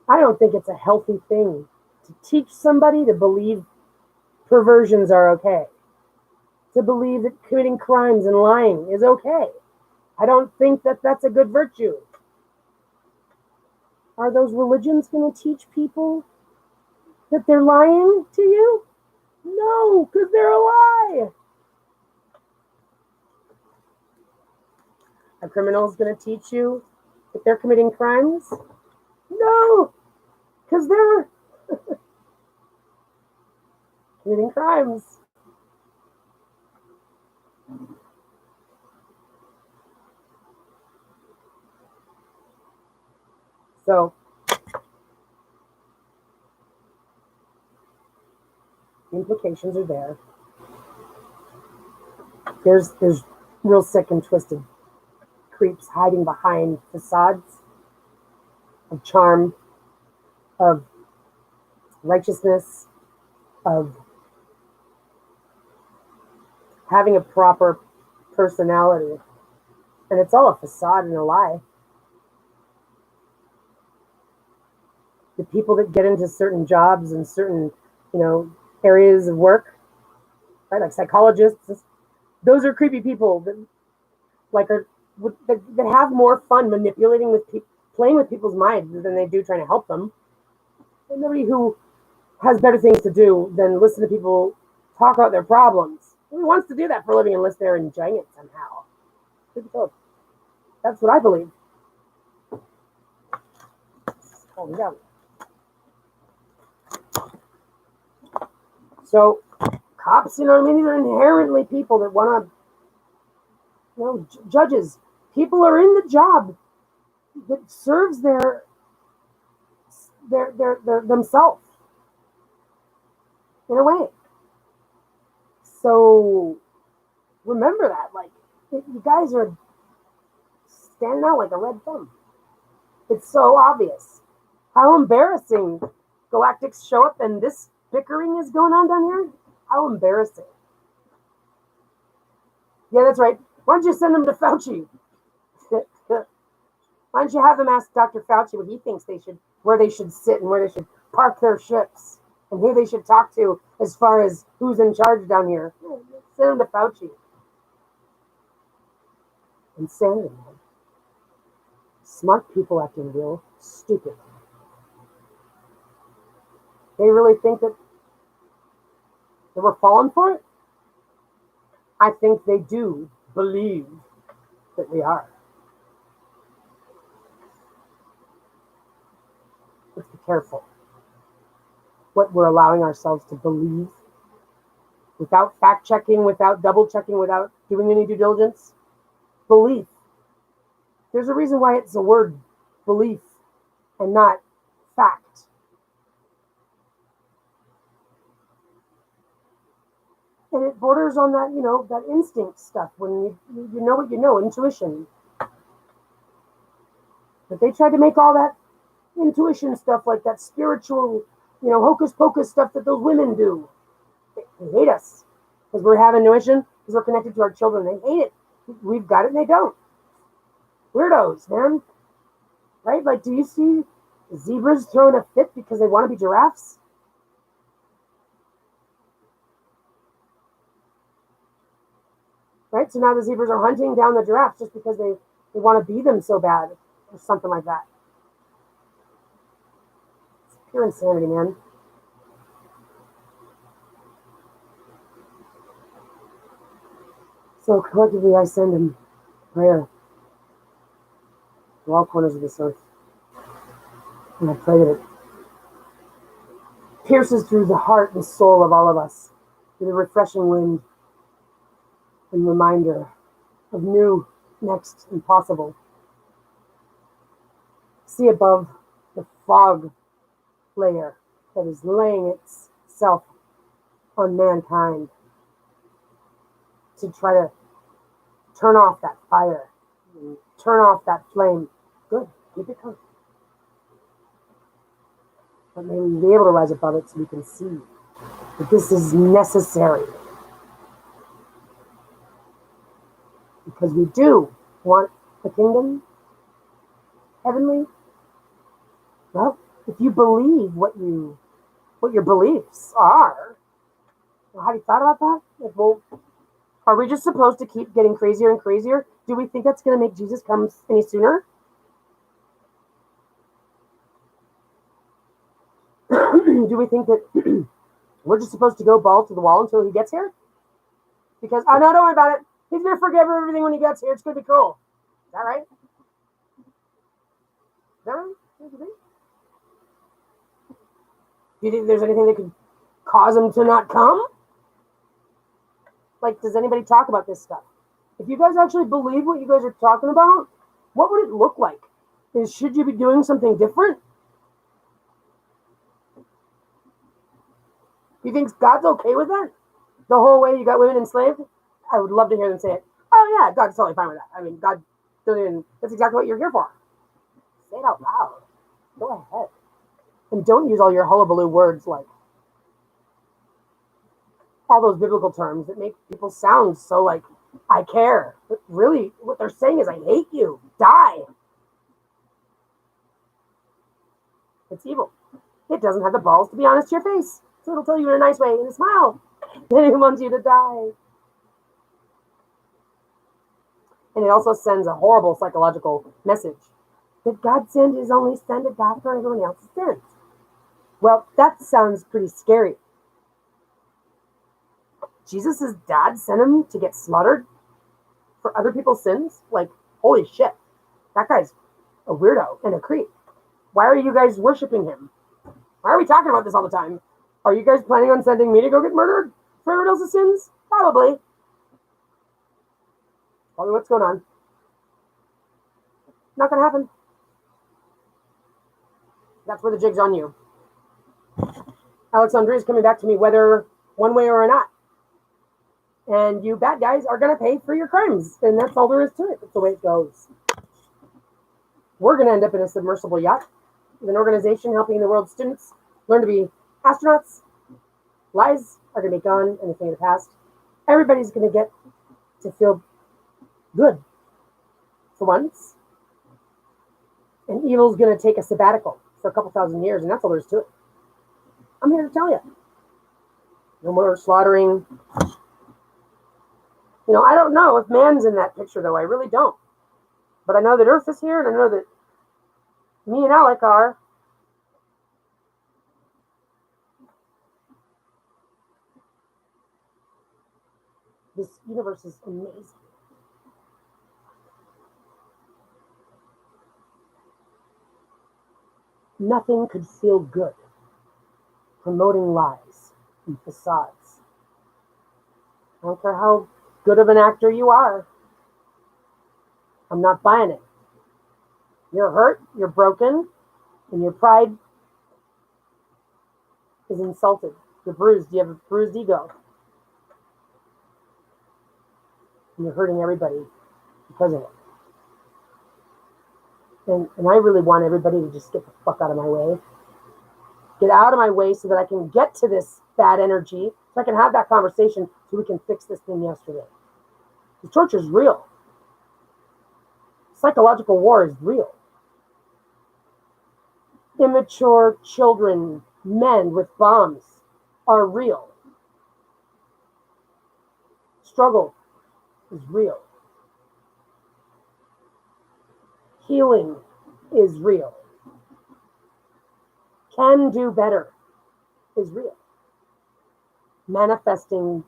I don't think it's a healthy thing to teach somebody to believe perversions are okay, to believe that committing crimes and lying is okay. I don't think that that's a good virtue. Are those religions going to teach people that they're lying to you? No, because they're a lie. Are criminals going to teach you that they're committing crimes? No, because they're committing crimes. So the implications are there. There's real sick and twisted creeps hiding behind facades of charm, of righteousness, of having a proper personality. And it's all a facade and a lie. The people that get into certain jobs and certain, areas of work, right, like psychologists, those are creepy people that like are that have more fun manipulating with people, playing with people's minds than they do trying to help them. And nobody who has better things to do than listen to people talk about their problems. Who wants to do that for a living unless they're enjoying it somehow? That's what I believe. Oh, yeah. So, cops, these are inherently people that want to, judges. People are in the job that serves their themselves in a way. So remember that, you guys are standing out like a red thumb. It's so obvious. How embarrassing. Galactics show up and this bickering is going on down here? How embarrassing. Yeah, that's right. Why don't you send them to Fauci? Why don't you have them ask Dr. Fauci what he thinks where they should sit and where they should park their ships and who they should talk to as far as who's in charge down here? Send them to Fauci. Insanity, man. Smart people acting real stupid. They really think that we're falling for it? I think they do believe that we are. Let's be careful what we're allowing ourselves to believe without fact-checking, without double-checking, without doing any due diligence. Belief. There's a reason why it's a word, belief, and not fact. And it borders on that, that instinct stuff when you know what you know, intuition. But they tried to make all that intuition stuff like that spiritual, hocus pocus stuff that those women do. They hate us because we're having intuition, because we're connected to our children. They hate it. We've got it and they don't. Weirdos, man. Right? Like, do you see zebras throwing a fit because they want to be giraffes? Right? So now the zebras are hunting down the giraffes just because they want to be them so bad or something like that. It's pure insanity, man. So collectively I send in prayer to all corners of this earth. And I pray that it pierces through the heart and soul of all of us with a refreshing wind and reminder of new, next, and possible. See above the fog layer that is laying itself on mankind to try to turn off that fire, turn off that flame. Good, keep it coming. But may we be able to rise above it so we can see that this is necessary. Because we do want the kingdom heavenly. Well, if you believe what your beliefs are, well, have you thought about that? Well, are we just supposed to keep getting crazier and crazier? Do we think that's going to make Jesus come any sooner? Do we think that we're just supposed to go balls to the wall until he gets here? Because, oh no, don't worry about it. He's going to forgive everything when he gets here. It's going to be cool. Is that right? Is that right? Do you think there's anything that could cause him to not come? Like, does anybody talk about this stuff? If you guys actually believe what you guys are talking about, what would it look like? Should you be doing something different? You think God's okay with that? The whole way you got women enslaved? I would love to hear them say it. Oh yeah, God's totally fine with that. I mean, God, that's exactly what you're here for. Say it out loud. Go ahead. And don't use all your hullabaloo words like all those biblical terms that make people sound so like, I care. But really, what they're saying is, I hate you. Die. It's evil. It doesn't have the balls to be honest to your face. So it'll tell you in a nice way, in a smile, that it wants you to die. And it also sends a horrible psychological message that God sent his only son to die for everyone else's sins. Well, that sounds pretty scary. Jesus' dad sent him to get slaughtered for other people's sins? Like, holy shit. That guy's a weirdo and a creep. Why are you guys worshiping him? Why are we talking about this all the time? Are you guys planning on sending me to go get murdered for everyone else's sins? Probably. Probably what's going on. Not gonna happen. That's where the jig's on you. Alexandria is coming back to me whether one way or not. And you bad guys are going to pay for your crimes. And that's all there is to it. That's the way it goes. We're going to end up in a submersible yacht with an organization helping the world's students learn to be astronauts. Lies are going to be gone and a thing of the past. Everybody's going to get to feel good for once. And evil's going to take a sabbatical for a couple thousand years. And that's all there is to it. I'm here to tell you. No more slaughtering. You know, I don't know if man's in that picture, though. I really don't. But I know that Earth is here, and I know that me and Alec are. This universe is amazing. Nothing could feel good promoting lies and facades. I don't care how good of an actor you are. I'm not buying it. You're hurt, you're broken, and your pride is insulted. You're bruised. You have a bruised ego. And you're hurting everybody because of it. And I really want everybody to just get the fuck out of my way. Get out of my way so that I can get to this bad energy, so I can have that conversation so we can fix this thing yesterday. The torture is real. Psychological war is real. Immature children, men with bombs are real. Struggle is real. Healing is real. Can do better is real. Manifesting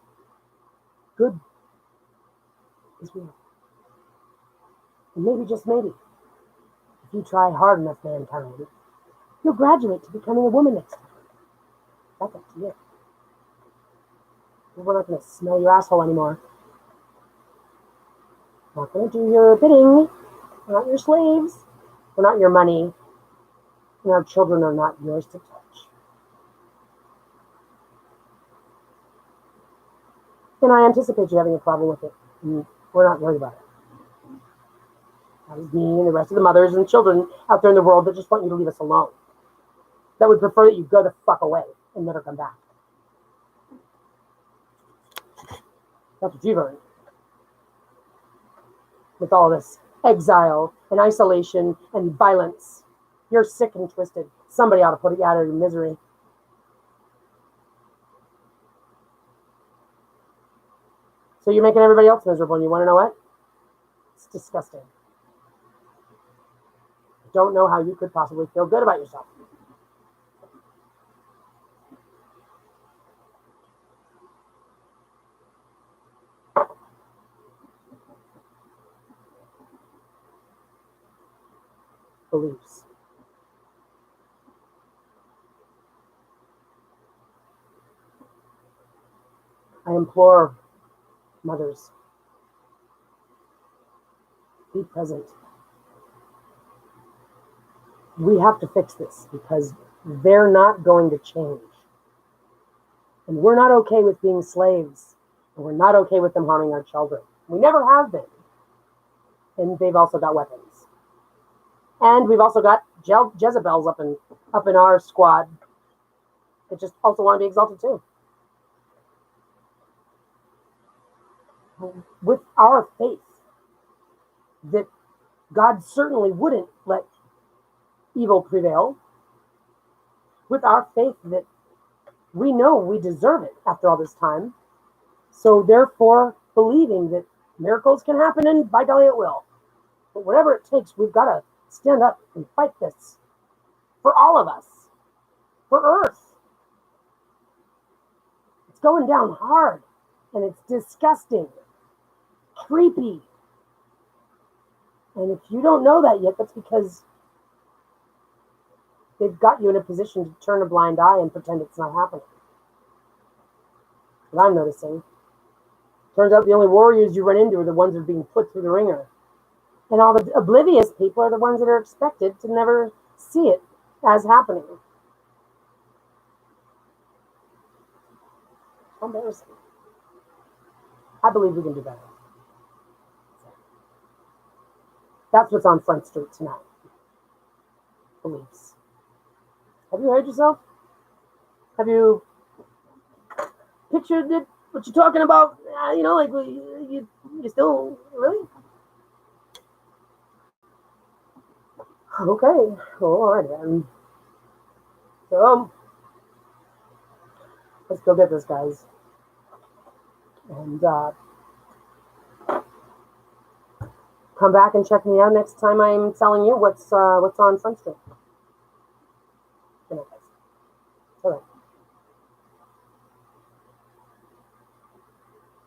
good is real. And maybe, just maybe, if you try hard enough, mankind, you'll graduate to becoming a woman next time. That's up to you. We're not going to smell your asshole anymore. We're not going to do your bidding. We're not your slaves. We're not your money. And our children are not yours to touch. And I anticipate you having a problem with it. And we're not worried about it. That is me and the rest of the mothers and children out there in the world that just want you to leave us alone. That would prefer that you go the fuck away and never come back. That's what you've earned. With all this exile and isolation and violence. You're sick and twisted. Somebody ought to put you out of your misery. So you're making everybody else miserable, and you want to know what? It's disgusting. I don't know how you could possibly feel good about yourself. Beliefs. I implore mothers, be present. We have to fix this because they're not going to change. And we're not okay with being slaves. And we're not okay with them harming our children. We never have been. And they've also got weapons. And we've also got Jezebels up in our squad that just also want to be exalted too. with our faith that God certainly wouldn't let evil prevail, with our faith that we know we deserve it after all this time, so therefore believing that miracles can happen and by golly it will. But whatever it takes, we've got to stand up and fight this for all of us, for Earth. It's going down hard, and it's disgusting, creepy. And if you don't know that yet, that's because they've got you in a position to turn a blind eye and pretend it's not happening. What I'm noticing. Turns out the only warriors you run into are the ones that are being put through the ringer. And all the oblivious people are the ones that are expected to never see it as happening. Embarrassing. I believe we can do better. That's what's on Front Street tonight. Beliefs. Have you heard yourself? Have you pictured it? What you're talking about? Like you still really? Okay. All right then. So let's go get this, guys. And come back and check me out next time I'm telling you what's on Front Street. Good night.